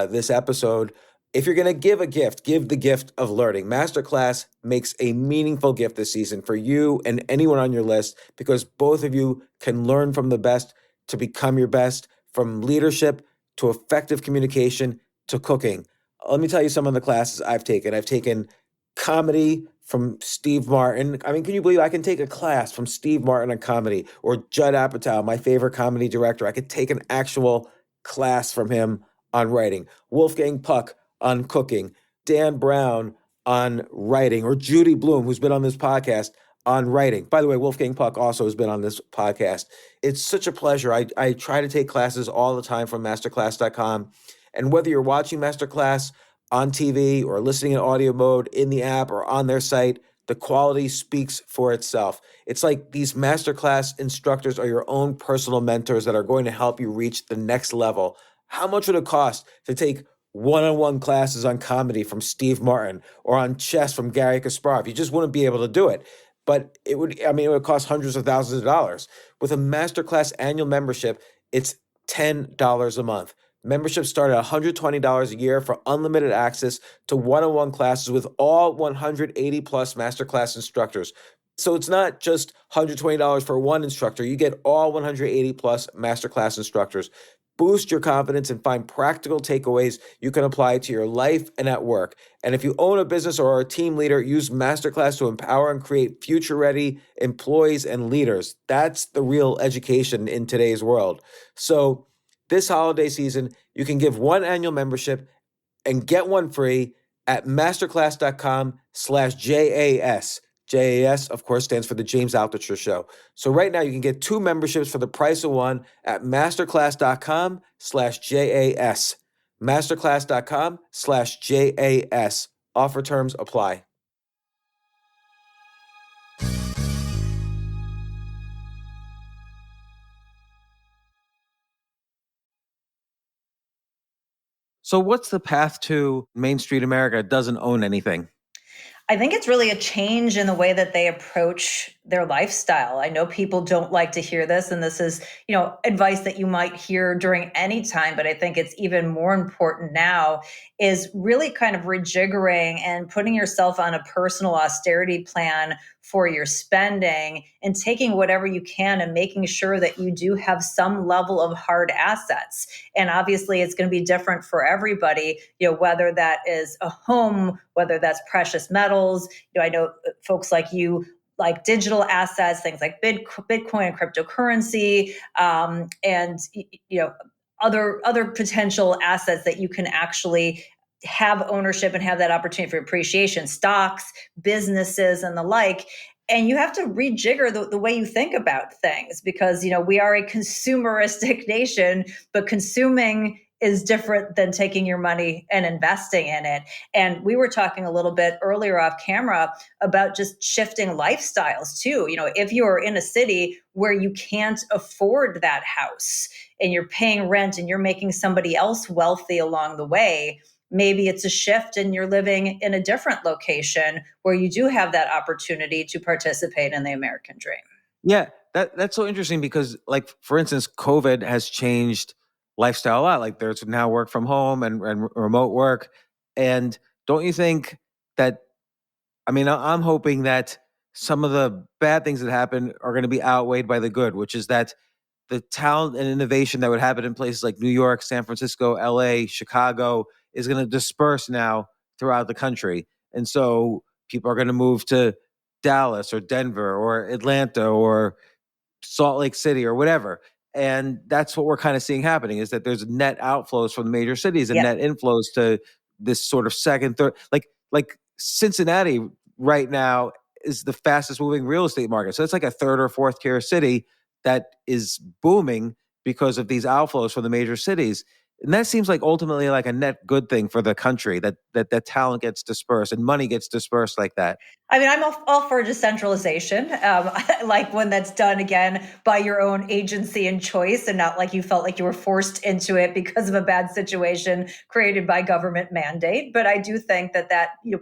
this episode. If you're going to give a gift, give the gift of learning. Masterclass makes a meaningful gift this season for you and anyone on your list, because both of you can learn from the best to become your best, from leadership to effective communication to cooking. Let me tell you some of the classes I've taken. I've taken comedy from Steve Martin. I mean, can you believe I can take a class from Steve Martin on comedy, or Judd Apatow, my favorite comedy director? I could take an actual class from him on writing. Wolfgang Puck on cooking. Dan Brown on writing, or Judy Bloom, who's been on this podcast, on writing. By the way, Wolfgang Puck also has been on this podcast. It's such a pleasure. I try to take classes all the time from masterclass.com. And whether you're watching Masterclass on TV or listening in audio mode in the app or on their site, the quality speaks for itself. It's like these Masterclass instructors are your own personal mentors that are going to help you reach the next level. How much would it cost to take one-on-one classes on comedy from Steve Martin or on chess from Gary Kasparov? You just wouldn't be able to do it. But it would cost hundreds of thousands of dollars. With a Masterclass annual membership, it's $10 a month. Memberships start at $120 a year for unlimited access to one-on-one classes with all 180 plus Masterclass instructors. So it's not just $120 for one instructor. You get all 180 plus Masterclass instructors. Boost your confidence and find practical takeaways you can apply to your life and at work. And if you own a business or are a team leader, use Masterclass to empower and create future-ready employees and leaders. That's the real education in today's world. So this holiday season, you can give one annual membership and get one free at masterclass.com/JAS. JAS, of course, stands for the James Altucher Show. So right now you can get two memberships for the price of one at masterclass.com/JAS. Masterclass.com/JAS. Offer terms apply. So what's the path to Main Street America doesn't own anything? I think it's really a change in the way that they approach their lifestyle. I know people don't like to hear this, and this is, advice that you might hear during any time, but I think it's even more important now, is really kind of rejiggering and putting yourself on a personal austerity plan for your spending and taking whatever you can and making sure that you do have some level of hard assets. And obviously it's going to be different for everybody, whether that is a home, whether that's precious metals. I know folks like you like digital assets, things like Bitcoin and cryptocurrency, and other potential assets that you can actually have ownership and have that opportunity for appreciation, stocks, businesses, and the like. And you have to rejigger the way you think about things, because we are a consumeristic nation, but consuming is different than taking your money and investing in it. And we were talking a little bit earlier off camera about just shifting lifestyles too. If you're in a city where you can't afford that house and you're paying rent and you're making somebody else wealthy along the way, maybe it's a shift and you're living in a different location where you do have that opportunity to participate in the American dream. Yeah, that's so interesting because, like, for instance, COVID has changed lifestyle a lot. Like, there's now work from home and remote work. And don't you think that, I mean, I'm hoping that some of the bad things that happen are going to be outweighed by the good, which is that the talent and innovation that would happen in places like New York, San Francisco, LA, Chicago is going to disperse now throughout the country. And so people are going to move to Dallas or Denver or Atlanta or Salt Lake City or whatever. And that's what we're kind of seeing happening, is that there's net outflows from the major cities and Yeah. net inflows to this sort of second, third, like Cincinnati right now is the fastest moving real estate market. So it's like a third or fourth tier city that is booming because of these outflows from the major cities. And that seems like ultimately like a net good thing for the country, that talent gets dispersed and money gets dispersed like that. I mean, I'm all for decentralization. Like when that's done again by your own agency and choice, and not like you felt like you were forced into it because of a bad situation created by government mandate. But I do think that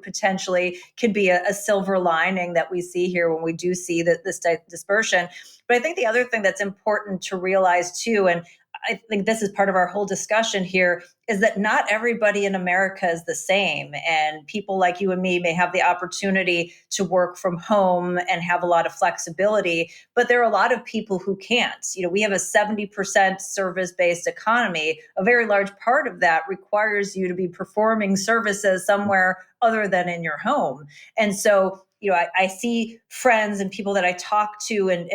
potentially could be a silver lining that we see here when we do see this dispersion. But I think the other thing that's important to realize too, and I think this is part of our whole discussion here, is that not everybody in America is the same. And people like you and me may have the opportunity to work from home and have a lot of flexibility, but there are a lot of people who can't. We have a 70% service-based economy. A very large part of that requires you to be performing services somewhere other than in your home. And so, I see friends and people that I talk to and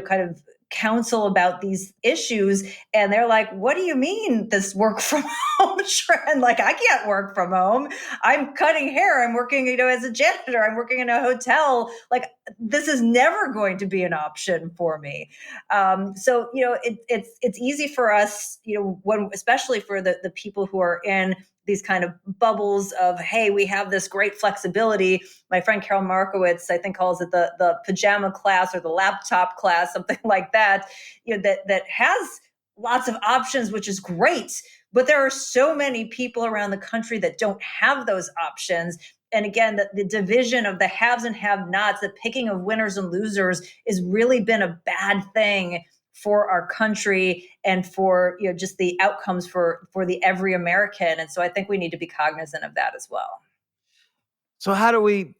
kind of counsel about these issues, and they're like, what do you mean this work from home trend? Like, I can't work from home. I'm cutting hair, I'm working as a janitor, I'm working in a hotel. Like, this is never going to be an option for me. So it's easy for us, when, especially for the people who are in these kind of bubbles of, hey, we have this great flexibility. My friend Carol Markowitz, I think, calls it the pajama class or the laptop class, something like that, that has lots of options, which is great. But there are so many people around the country that don't have those options. And again, the division of the haves and have-nots, the picking of winners and losers, has really been a bad thing for our country and for just the outcomes for the every American. And so I think we need to be cognizant of that as well. So how do we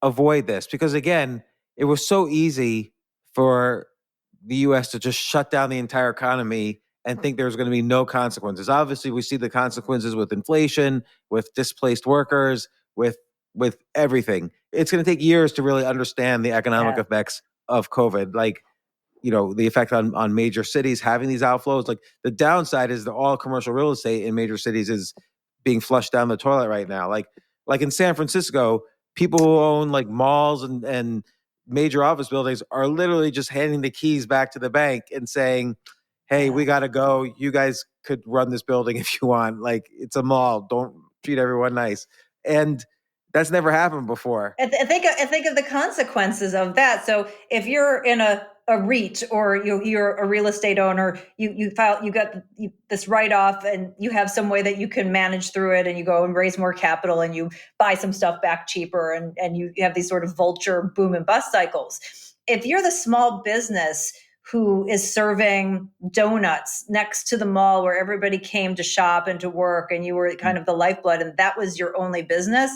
avoid this? Because again, it was so easy for the US to just shut down the entire economy and think there's going to be no consequences. Obviously, we see the consequences with inflation, with displaced workers, with everything. It's going to take years to really understand the economic effects of COVID. Like, the effect on major cities having these outflows. Like, the downside is that all commercial real estate in major cities is being flushed down the toilet right now. Like in San Francisco, people who own like malls and major office buildings are literally just handing the keys back to the bank and saying, hey, we got to go. You guys could run this building if you want. Like, it's a mall. Don't treat everyone nice. And that's never happened before. And think of the consequences of that. So if you're in a REIT, or you're a real estate owner, you got this write off, and you have some way that you can manage through it, and you go and raise more capital, and you buy some stuff back cheaper, and you have these sort of vulture boom and bust cycles. If you're the small business who is serving donuts next to the mall where everybody came to shop and to work, and you were kind of the lifeblood, and that was your only business,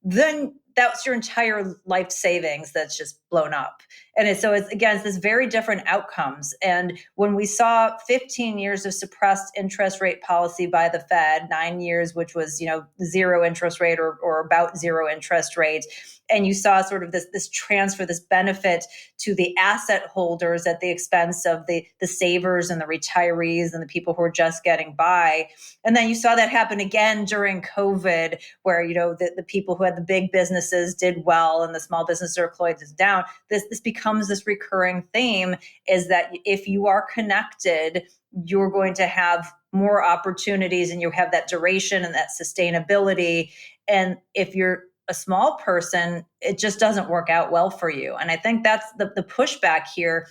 then that's your entire life savings that's just blown up. And so it's this very different outcomes. And when we saw 15 years of suppressed interest rate policy by the Fed, 9 years, which was, zero interest rate or about zero interest rate, And you saw sort of this transfer, this benefit to the asset holders at the expense of the savers and the retirees and the people who are just getting by. And then you saw that happen again during COVID, where, the people who had the big businesses did well and the small business or employees is down. This becomes this recurring theme, is that if you are connected, you're going to have more opportunities and you have that duration and that sustainability. And if you're a small person, it just doesn't work out well for you. And I think that's the pushback here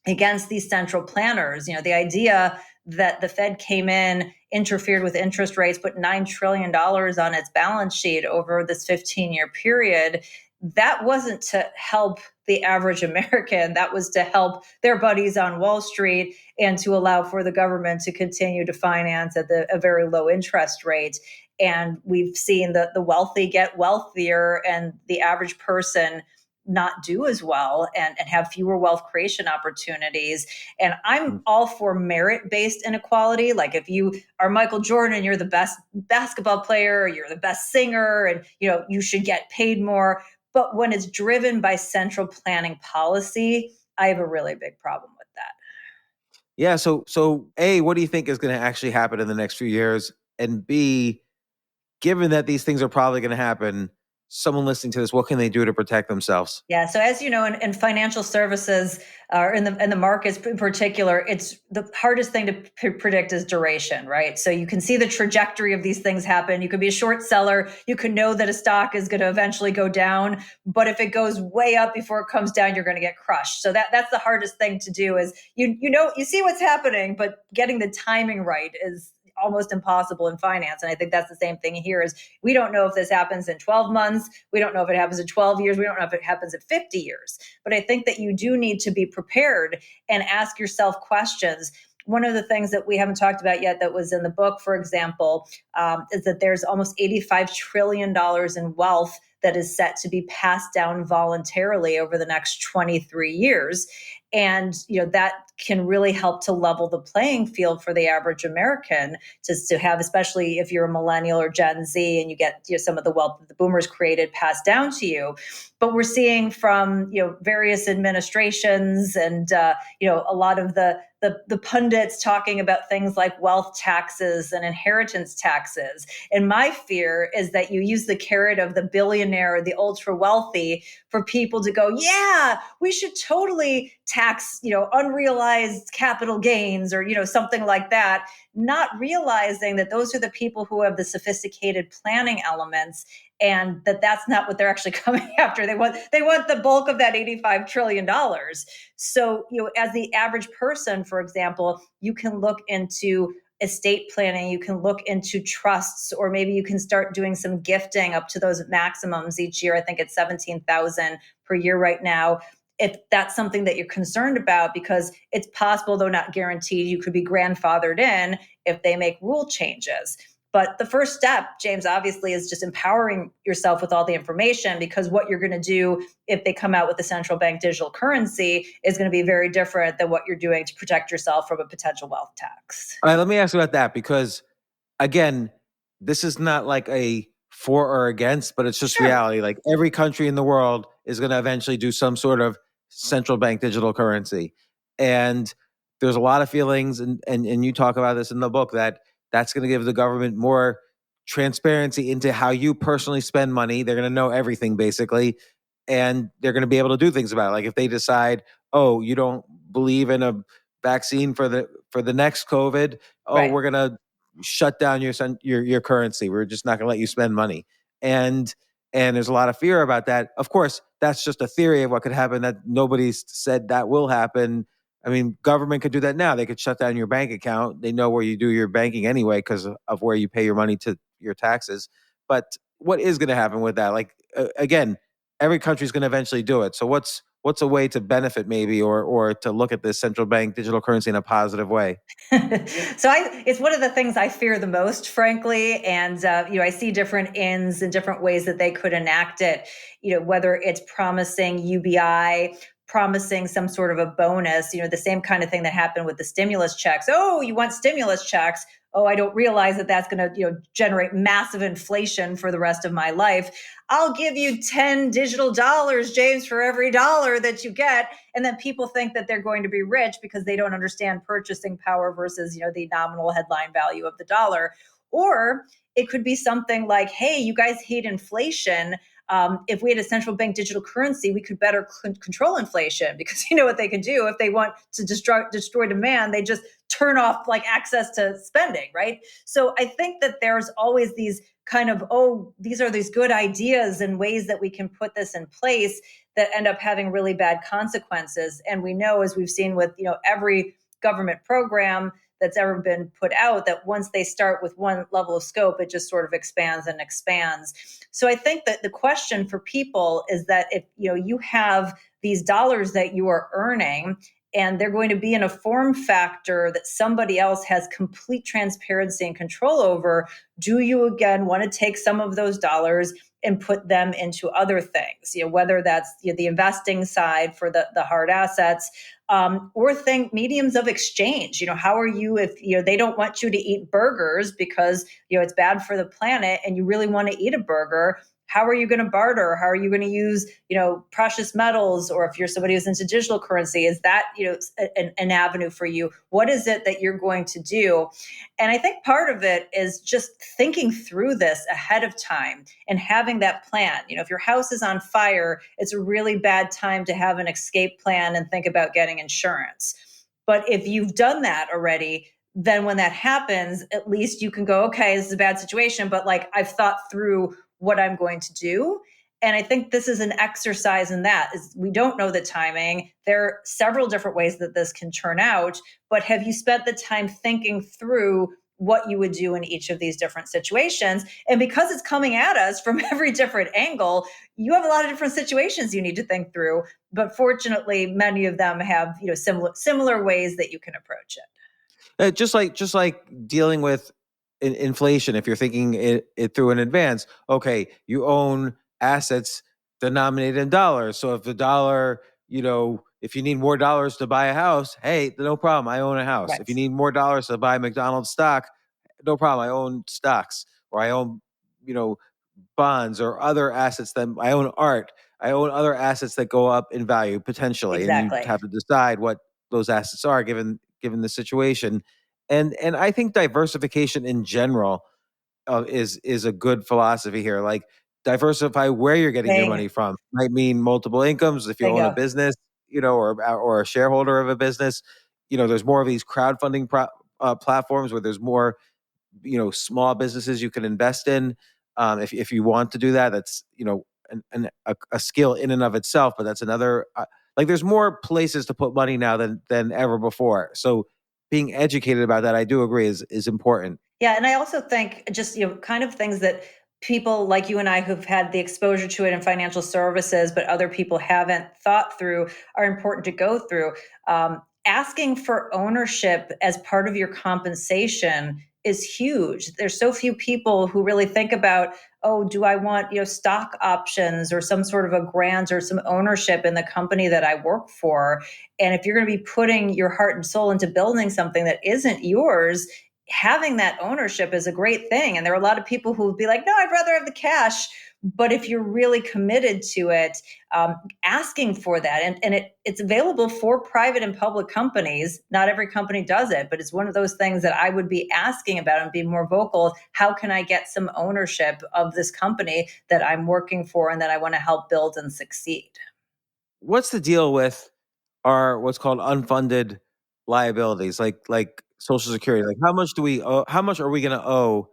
against these central planners. The idea that the Fed came in, interfered with interest rates, put $9 trillion on its balance sheet over this 15-year period, that wasn't to help the average American. That was to help their buddies on Wall Street and to allow for the government to continue to finance at a very low interest rate. And we've seen the wealthy get wealthier and the average person not do as well and have fewer wealth creation opportunities. And I'm all for merit-based inequality. Like if you are Michael Jordan and you're the best basketball player, or you're the best singer, and you should get paid more. But when it's driven by central planning policy, I have a really big problem with that. Yeah. So A, what do you think is going to actually happen in the next few years? And B, given that these things are probably going to happen, someone listening to this, what can they do to protect themselves? Yeah. So as you know, in financial services or in the markets in particular, it's the hardest thing to predict is duration, right? So you can see the trajectory of these things happen. You could be a short seller. You can know that a stock is going to eventually go down, but if it goes way up before it comes down, you're going to get crushed. So that's the hardest thing to do is you see what's happening, but getting the timing right is almost impossible in finance. And I think that's the same thing here is we don't know if this happens in 12 months. We don't know if it happens in 12 years. We don't know if it happens in 50 years. But I think that you do need to be prepared and ask yourself questions. One of the things that we haven't talked about yet that was in the book, for example, is that there's almost $85 trillion in wealth that is set to be passed down voluntarily over the next 23 years. And that can really help to level the playing field for the average American to have, especially if you're a millennial or Gen Z and you get some of the wealth that the boomers created passed down to you. But we're seeing from various administrations and a lot of the pundits talking about things like wealth taxes and inheritance taxes. And my fear is that you use the carrot of the billionaire or the ultra wealthy for people to go, yeah, we should totally tax, unrealized capital gains or, something like that, not realizing that those are the people who have the sophisticated planning elements and that's not what they're actually coming after. They want the bulk of that $85 trillion. So, as the average person, for example, you can look into estate planning, you can look into trusts, or maybe you can start doing some gifting up to those maximums each year. I think it's 17,000 per year right now. If that's something that you're concerned about, because it's possible, though not guaranteed, you could be grandfathered in if they make rule changes. But the first step, James, obviously, is just empowering yourself with all the information, because what you're going to do if they come out with the central bank digital currency is going to be very different than what you're doing to protect yourself from a potential wealth tax. All right, let me ask you about that, because again, this is not like a for or against, but it's just reality. Like every country in the world is going to eventually do some sort of central bank digital currency. And there's a lot of feelings, and you talk about this in the book, that's going to give the government more transparency into how you personally spend money. They're going to know everything basically, and they're going to be able to do things about it. Like if they decide, oh, you don't believe in a vaccine for the next COVID, Right. we're going to shut down your currency. We're just not going to let you spend money. And there's a lot of fear about that. Of course, that's just a theory of what could happen. That nobody's said that will happen. I mean, government could do that now. They could shut down your bank account. They know where you do your banking anyway because of where you pay your money to your taxes. But what is going to happen with that? Like, again, every country is going to eventually do it. So what's a way to benefit maybe or to look at this central bank digital currency in a positive way? So it's one of the things I fear the most, frankly. And, I see different ends and different ways that they could enact it, whether it's promising UBI promising some sort of a bonus, the same kind of thing that happened with the stimulus checks. Oh, you want stimulus checks? Oh, I don't realize that that's going to, generate massive inflation for the rest of my life. I'll give you 10 digital dollars, James, for every dollar that you get. And then people think that they're going to be rich because they don't understand purchasing power versus, the nominal headline value of the dollar. Or it could be something like, hey, you guys hate inflation. If we had a central bank digital currency, we could better control inflation, because you know what they can do if they want to destroy demand, they just turn off like access to spending, right? So I think that there's always these kind of, these are these good ideas and ways that we can put this in place that end up having really bad consequences. And we know, as we've seen with, every government program that's ever been put out, that once they start with one level of scope, it just sort of expands and expands. So I think that the question for people is that if you have these dollars that you are earning, and they're going to be in a form factor that somebody else has complete transparency and control over, do you again want to take some of those dollars and put them into other things, whether that's the investing side for the hard assets, or think mediums of exchange. How are you if they don't want you to eat burgers because it's bad for the planet, and you really want to eat a burger? How are you going to barter? How are you going to use, precious metals? Or if you're somebody who's into digital currency, is that, an avenue for you? What is it that you're going to do? And I think part of it is just thinking through this ahead of time and having that plan. If your house is on fire, it's a really bad time to have an escape plan and think about getting insurance. But if you've done that already, then when that happens, at least you can go, okay, this is a bad situation, but like I've thought through what I'm going to do. And I think this is an exercise in that. Is we don't know the timing. There are several different ways that this can turn out, but have you spent the time thinking through what you would do in each of these different situations? And because it's coming at us from every different angle, you have a lot of different situations you need to think through. But fortunately, many of them have similar ways that you can approach it. Just like dealing with inflation, if you're thinking it through in advance, okay, you own assets denominated in dollars. So if the dollar, if you need more dollars to buy a house, hey, no problem, I own a house. Right. If you need more dollars to buy McDonald's stock, no problem, I own stocks, or I own, bonds or other assets that I own art. I own other assets that go up in value potentially, and you Exactly. have to decide what those assets are given the situation. And I think diversification in general is a good philosophy here. Like, diversify where you're getting your money from. Might mean multiple incomes if you own a business, or a shareholder of a business. There's more of these crowdfunding platforms where there's more small businesses you can invest in. If you want to do that, that's a skill in and of itself. But that's another. Like, there's more places to put money now than ever before. So being educated about that, I do agree, is important. Yeah, and I also think just kind of things that people like you and I who've had the exposure to it in financial services, but other people haven't thought through, are important to go through. Asking for ownership as part of your compensation is huge. There's so few people who really think about, do I want stock options or some sort of a grant or some ownership in the company that I work for? And if you're going to be putting your heart and soul into building something that isn't yours, having that ownership is a great thing. And there are a lot of people who would be like, no, I'd rather have the cash. But if you're really committed to it, asking for that, and it's available for private and public companies. Not every company does it, but it's one of those things that I would be asking about and be more vocal. How can I get some ownership of this company that I'm working for and that I want to help build and succeed? What's the deal with our what's called unfunded liabilities, like Social Security? Like, how much do we owe, how much are we going to owe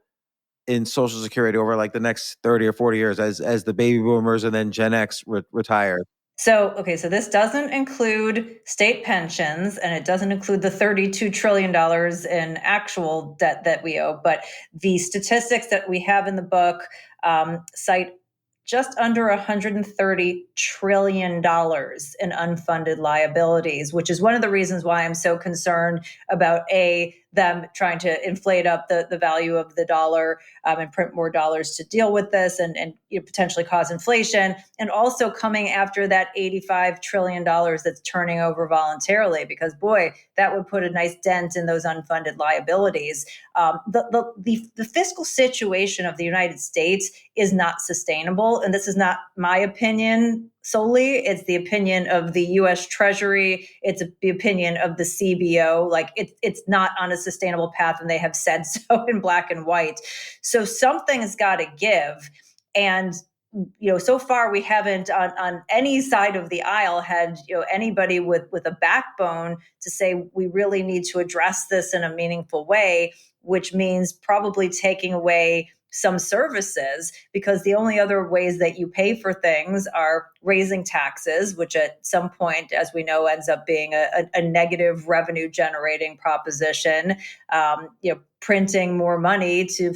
in Social Security over like the next 30 or 40 years as the baby boomers and then Gen X retire? So this doesn't include state pensions, and it doesn't include the $32 trillion in actual debt that we owe. But the statistics that we have in the book cite just under $130 trillion in unfunded liabilities, which is one of the reasons why I'm so concerned about them trying to inflate up the value of the dollar and print more dollars to deal with this and potentially cause inflation, and also coming after that $85 trillion that's turning over voluntarily, because boy, that would put a nice dent in those unfunded liabilities. The fiscal situation of the United States is not sustainable. And this is not my opinion solely. It's the opinion of the US Treasury. It's the opinion of the CBO. Like it's not on a sustainable path, and they have said so in black and white. So something's got to give. And so far we haven't on any side of the aisle had anybody with a backbone to say we really need to address this in a meaningful way, which means probably taking away some services, because the only other ways that you pay for things are raising taxes, which at some point, as we know, ends up being a negative revenue generating proposition, printing more money to,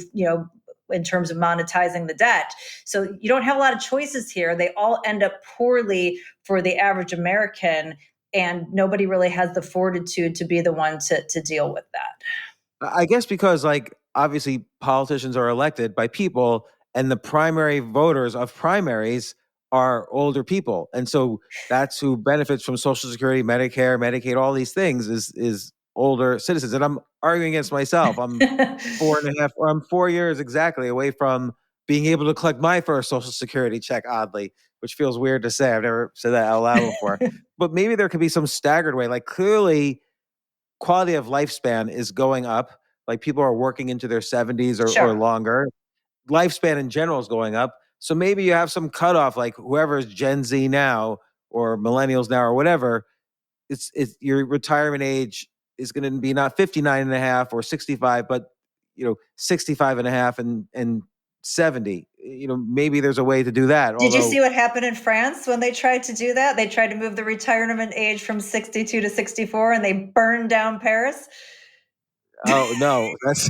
in terms of monetizing the debt. So you don't have a lot of choices here. They all end up poorly for the average American, and nobody really has the fortitude to be the one to deal with that. I guess because, obviously politicians are elected by people, and the primary voters of primaries are older people. And so that's who benefits from Social Security, Medicare, Medicaid, all these things is older citizens. And I'm arguing against myself. I'm 4 years exactly away from being able to collect my first Social Security check, oddly, which feels weird to say. I've never said that out loud before. But maybe there could be some staggered way. Like, clearly, quality of lifespan is going up. Like, people are working into their 70s or longer. Lifespan in general is going up. So maybe you have some cutoff, like whoever's Gen Z now or millennials now or whatever, it's your retirement age is going to be not 59 and a half or 65, but 65 and a half and 70. Maybe there's a way to do that. Did you see what happened in France when they tried to do that? They tried to move the retirement age from 62 to 64, and they burned down Paris. Oh no, that's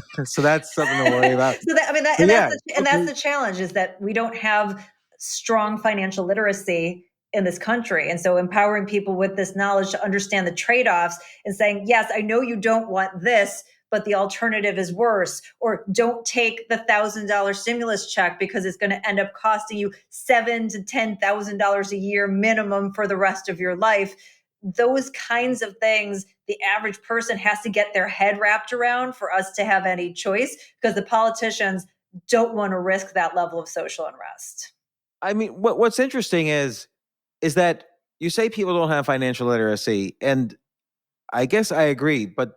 something to worry about. So that's the challenge, is that we don't have strong financial literacy in this country. And so empowering people with this knowledge to understand the trade-offs and saying, yes, I know you don't want this, but the alternative is worse, or don't take the $1,000 stimulus check because it's going to end up costing you $7,000 to $10,000 a year minimum for the rest of your life. Those kinds of things the average person has to get their head wrapped around for us to have any choice, because the politicians don't want to risk that level of social unrest. I mean, what's interesting is that you say people don't have financial literacy, and I guess I agree, but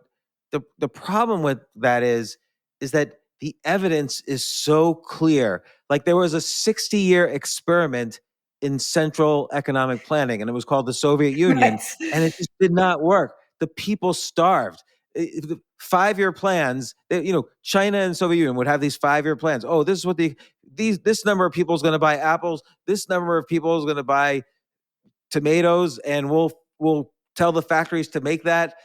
the problem with that is that the evidence is so clear. Like, there was a 60-year experiment in central economic planning, and it was called the Soviet Union, and it just did not work. The people starved. 5-year plans, China and Soviet Union would have these 5-year plans. Oh, this is what this number of people is going to buy apples. This number of people is going to buy tomatoes, and we'll tell the factories to make that.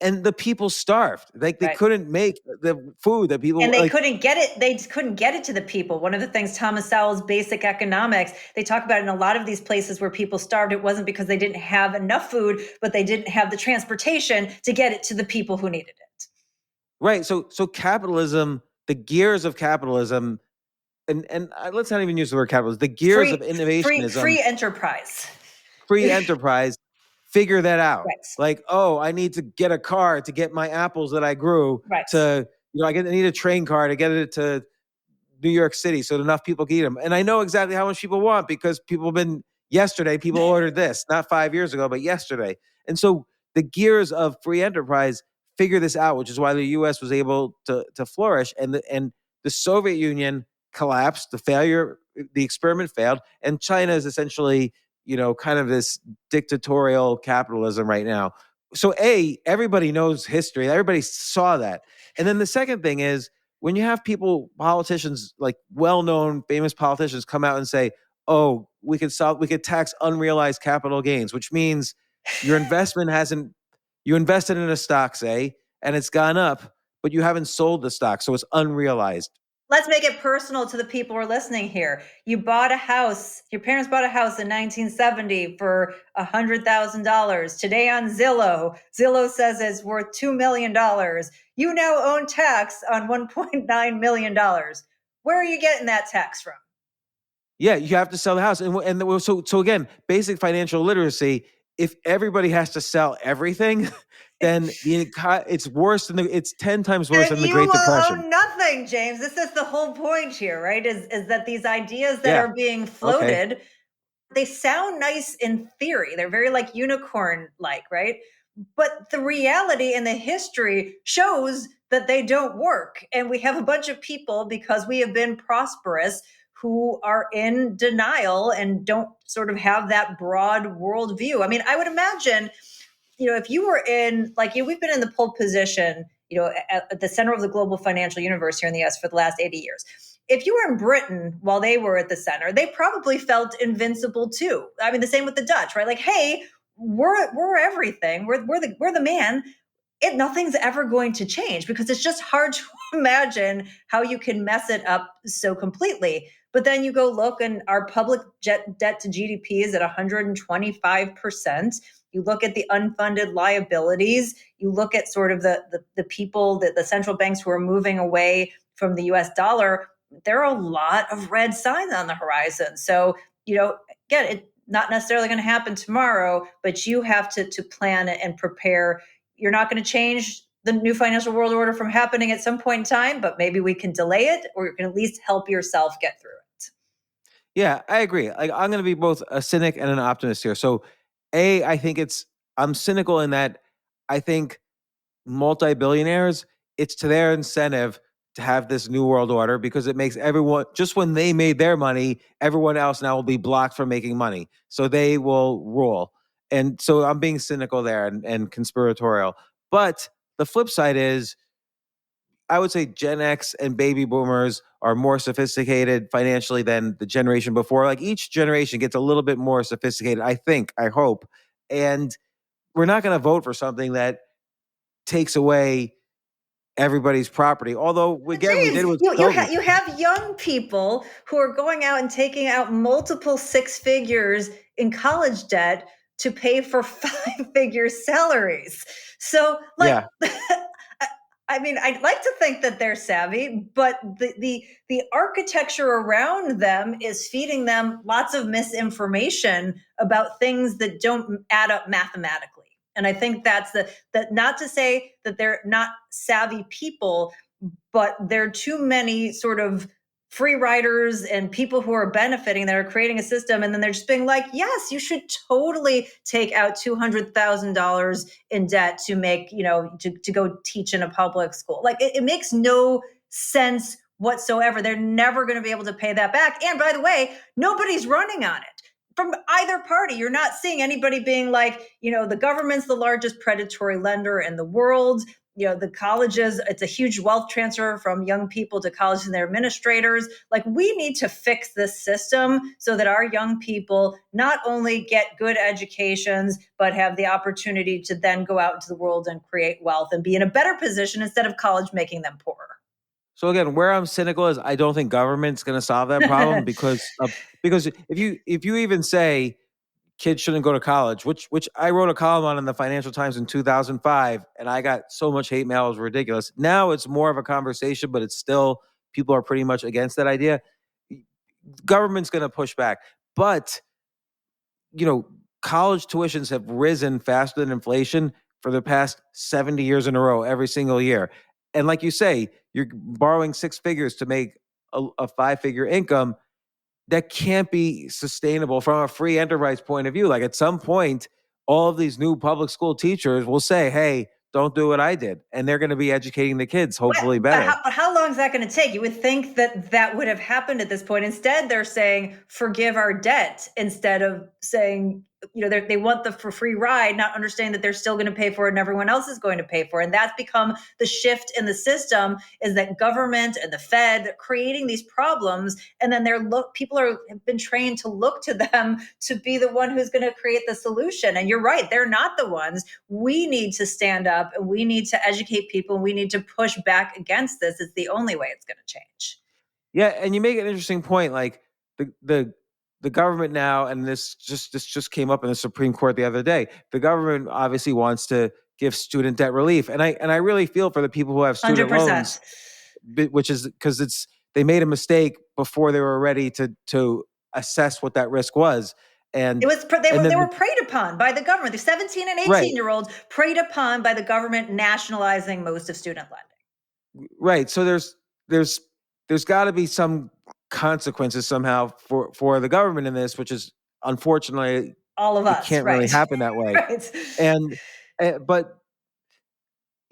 And the people starved. They couldn't make the food that people, and they couldn't get it. They couldn't get it to the people. One of the things Thomas Sowell's Basic Economics, they talk about in a lot of these places where people starved, it wasn't because they didn't have enough food, but they didn't have the transportation to get it to the people who needed it. Right. So capitalism, the gears of capitalism, and let's not even use the word capitalism. The gears of innovationism, free enterprise. Free enterprise. Figure that out. Right. Like, oh, I need to get a car to get my apples that I grew. Right. I need a train car to get it to New York City so that enough people can eat them. And I know exactly how much people want, because people ordered this, not 5 years ago, but yesterday. And so the gears of free enterprise figure this out, which is why the U.S. was able to flourish. And the Soviet Union collapsed. The experiment failed. And China is essentially, kind of this dictatorial capitalism right now. So everybody knows history. Everybody saw that. And then the second thing is, when you have politicians, like well-known, famous politicians, come out and say, oh, we could tax unrealized capital gains, which means you invested in a stock, say, and it's gone up, but you haven't sold the stock, so it's unrealized. Let's make it personal to the people who are listening here. You bought a house, your parents bought a house in 1970 for $100,000. Today on Zillow says it's worth $2 million. You now own tax on $1.9 million. Where are you getting that tax from? Yeah, you have to sell the house. So again, basic financial literacy, if everybody has to sell everything, then it's worse than it's 10 times worse And than the you Great will Depression. own nothing, James. This is the whole point here, right? Is that these ideas that Yeah. are being Okay. floated, they sound nice in theory. They're very like unicorn like, right? But the reality and the history shows that they don't work. And we have a bunch of people, because we have been prosperous, who are in denial and don't sort of have that broad worldview. I mean, I would imagine, if you were in, like, we've been in the pole position, at the center of the global financial universe here in the US for the last 80 years. If you were in Britain while they were at the center, they probably felt invincible too. I mean, the same with the Dutch, right? Like, hey, we're everything. We're the man. Nothing's ever going to change, because it's just hard to imagine how you can mess it up so completely. But then you go look, and our public debt to GDP is at 125%. You look at the unfunded liabilities. You look at sort of the people, the central banks who are moving away from the US dollar. There are a lot of red signs on the horizon. So, again, it's not necessarily going to happen tomorrow, but you have to plan and prepare. You're not going to change the new financial world order from happening at some point in time, but maybe we can delay it, or you can at least help yourself get through it. Yeah, I agree. Like, I'm going to be both a cynic and an optimist here. So, I think I'm cynical in that I think multi-billionaires, it's to their incentive to have this new world order, because it makes everyone, just when they made their money, everyone else now will be blocked from making money. So they will rule. And so I'm being cynical there and conspiratorial. But the flip side is, I would say Gen X and baby boomers are more sophisticated financially than the generation before. Like, each generation gets a little bit more sophisticated, I hope. And we're not going to vote for something that takes away everybody's property. Although, again, we James, did with you COVID. you have young people who are going out and taking out multiple six figures in college debt to pay for five-figure salaries. So, like, Yeah. I mean, I'd like to think that they're savvy, but the architecture around them is feeding them lots of misinformation about things that don't add up mathematically. And I think that, not to say that they're not savvy people, but there are too many sort of free riders and people who are benefiting that are creating a system, and then they're just being like, yes, you should totally take out $200,000 in debt to make, to go teach in a public school. Like, it makes no sense whatsoever. They're never going to be able to pay that back. And by the way, nobody's running on it from either party. You're not seeing anybody being like, the government's the largest predatory lender in the world. The colleges, it's a huge wealth transfer from young people to colleges and their administrators. Like, we need to fix this system so that our young people not only get good educations, but have the opportunity to then go out into the world and create wealth and be in a better position, instead of college making them poorer. So again, where I'm cynical is, I don't think government's going to solve that problem, because if you even say kids shouldn't go to college, which I wrote a column on in the Financial Times in 2005, and I got so much hate mail, it was ridiculous. Now it's more of a conversation, but it's still, people are pretty much against that idea. Government's going to push back, but college tuitions have risen faster than inflation for the past 70 years in a row, every single year. And like you say, you're borrowing six figures to make a five-figure income. That can't be sustainable from a free enterprise point of view. Like, at some point, all of these new public school teachers will say, hey, don't do what I did. And they're going to be educating the kids, hopefully better. How long is that going to take? You would think that would have happened at this point. Instead, they're saying, forgive our debt, instead of saying, they want the for free ride, not understanding that they're still going to pay for it and everyone else is going to pay for it. And that's become the shift in the system, is that government and the Fed are creating these problems. And then people have been trained to look to them to be the one who's going to create the solution. And you're right, they're not the ones. We need to stand up, and we need to educate people, and we need to push back against this. It's the only way it's going to change. Yeah, and you make an interesting point. Like the government now, and this just came up in the Supreme Court the other day. The government obviously wants to give student debt relief, and I really feel for the people who have student 100%. loans, which is because they made a mistake before they were ready to assess what that risk was, and It was and they then were preyed upon by the government. The 17 and right, 18-year-olds preyed upon by the government nationalizing most of student lending. right. So there's got to be some consequences somehow for the government in this, which is unfortunately All of it us, can't really right? happen that way. Right. And but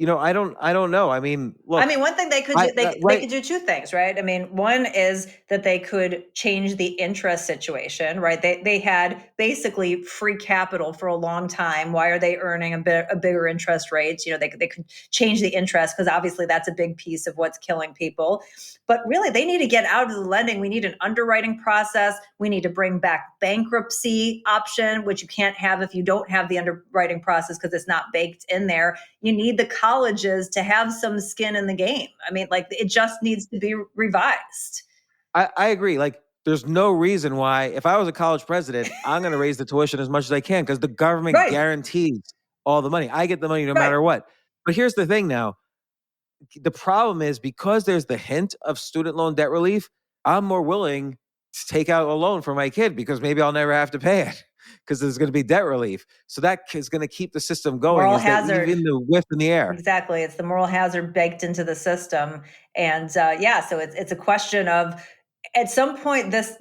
I don't know. I mean, I look, mean, one thing they could I do, they right, could do two things, right? I mean, one is that they could change the interest situation, right? They had basically free capital for a long time. Why are they earning a bigger interest rates? They could change the interest because obviously that's a big piece of what's killing people. But really, they need to get out of the lending. We need an underwriting process. We need to bring back bankruptcy option, which you can't have if you don't have the underwriting process because it's not baked in there. You need the colleges to have some skin in the game. I mean, like it just needs to be revised. I agree. Like, there's no reason why if I was a college president, I'm going to raise the tuition as much as I can because the government Right, guarantees all the money. I get the money no right. matter what. But here's the thing now. The problem is because there's the hint of student loan debt relief, I'm more willing to take out a loan for my kid because maybe I'll never have to pay it because there's going to be debt relief. So that is going to keep the system going. Moral Is that hazard. even the whiff in the air? Exactly. It's the moral hazard baked into the system. And yeah, so it's a question of at some point this,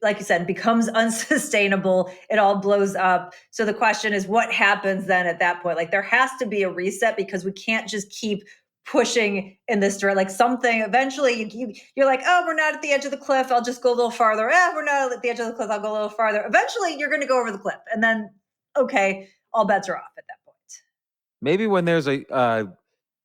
like you said, becomes unsustainable. It all blows up. So the question is what happens then at that point? Like there has to be a reset because we can't just keep pushing in this direction. Like something eventually you're like, oh, we're not at the edge of the cliff. I'll just go a little farther. We're not at the edge of the cliff. I'll go a little farther. Eventually you're going to go over the cliff. And then, okay, all bets are off at that point. Maybe when there's the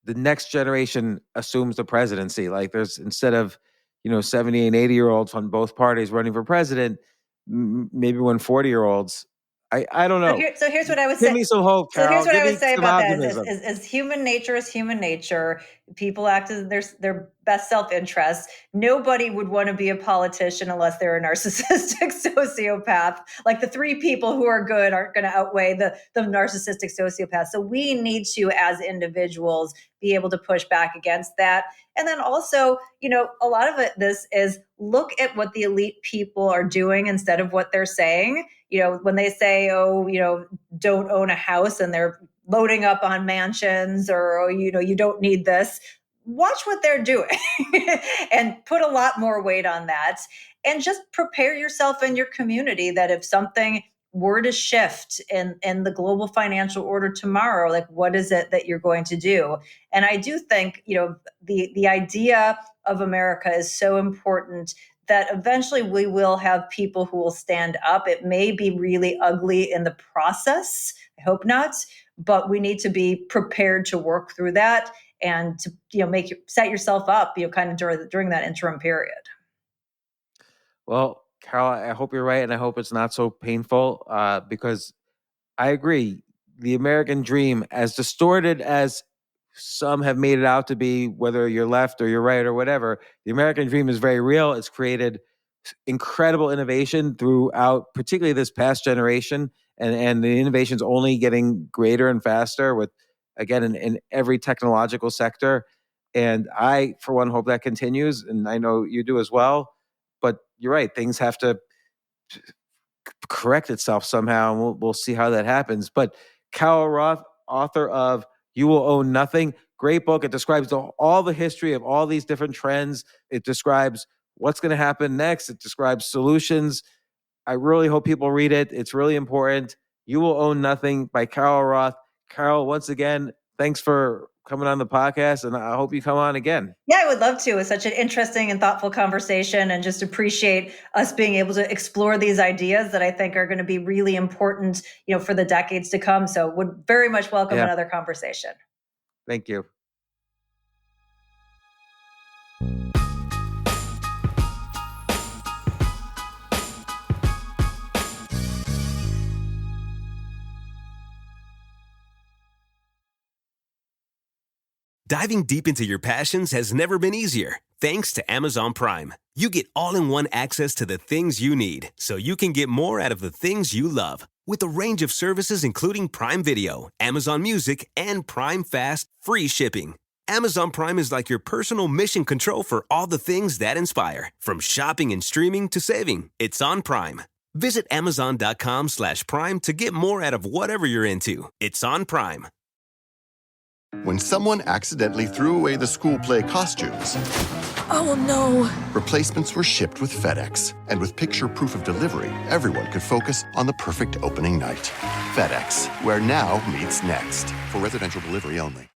next generation assumes the presidency, like there's instead of 70 and 80-year-olds on both parties running for president, maybe when 40-year-olds. I don't know. So here's what I would Give say. me some hope, So here's Carol. what Give I would me say some about that optimism. is human nature is human nature. People act as their best self-interest. Nobody would want to be a politician unless they're a narcissistic sociopath. Like the three people who are good aren't going to outweigh the narcissistic sociopath. So we need to, as individuals, be able to push back against that. And then also, a lot of this is look at what the elite people are doing instead of what they're saying. When they say, oh, don't own a house and they're loading up on mansions or, oh, you don't need this. Watch what they're doing and put a lot more weight on that. And just prepare yourself in your community that if something were to shift in the global financial order tomorrow, like what is it that you're going to do? And I do think, the idea of America is so important that eventually we will have people who will stand up. It may be really ugly in the process. I hope not, but we need to be prepared to work through that and to set yourself up, kind of during that interim period. Well, Carol, I hope you're right, and I hope it's not so painful because I agree. The American dream, as distorted as some have made it out to be, whether you're left or you're right or whatever, the American dream is very real. It's created incredible innovation throughout, particularly this past generation, and the innovation's only getting greater and faster with, again, in every technological sector. And I, for one, hope that continues, and I know you do as well. But you're right; things have to correct itself somehow, and we'll see how that happens. But Carol Roth, author of "You Will Own Nothing," great book. It describes all the history of all these different trends. It describes what's going to happen next. It describes solutions. I really hope people read it. It's really important. "You Will Own Nothing" by Carol Roth. Carol, once again, thanks for coming on the podcast, and I hope you come on again. Yeah, I would love to. It's such an interesting and thoughtful conversation, and just appreciate us being able to explore these ideas that I think are going to be really important, for the decades to come. So would very much welcome Yeah, another conversation. thank you. Diving deep into your passions has never been easier, thanks to Amazon Prime. You get all-in-one access to the things you need, so you can get more out of the things you love. With a range of services including Prime Video, Amazon Music, and Prime Fast free shipping. Amazon Prime is like your personal mission control for all the things that inspire. From shopping and streaming to saving, it's on Prime. Visit Amazon.com/Prime to get more out of whatever you're into. It's on Prime. When someone accidentally threw away the school play costumes, Oh no! replacements were shipped with FedEx. And with picture proof of delivery, everyone could focus on the perfect opening night. FedEx, where now meets next. For residential delivery only.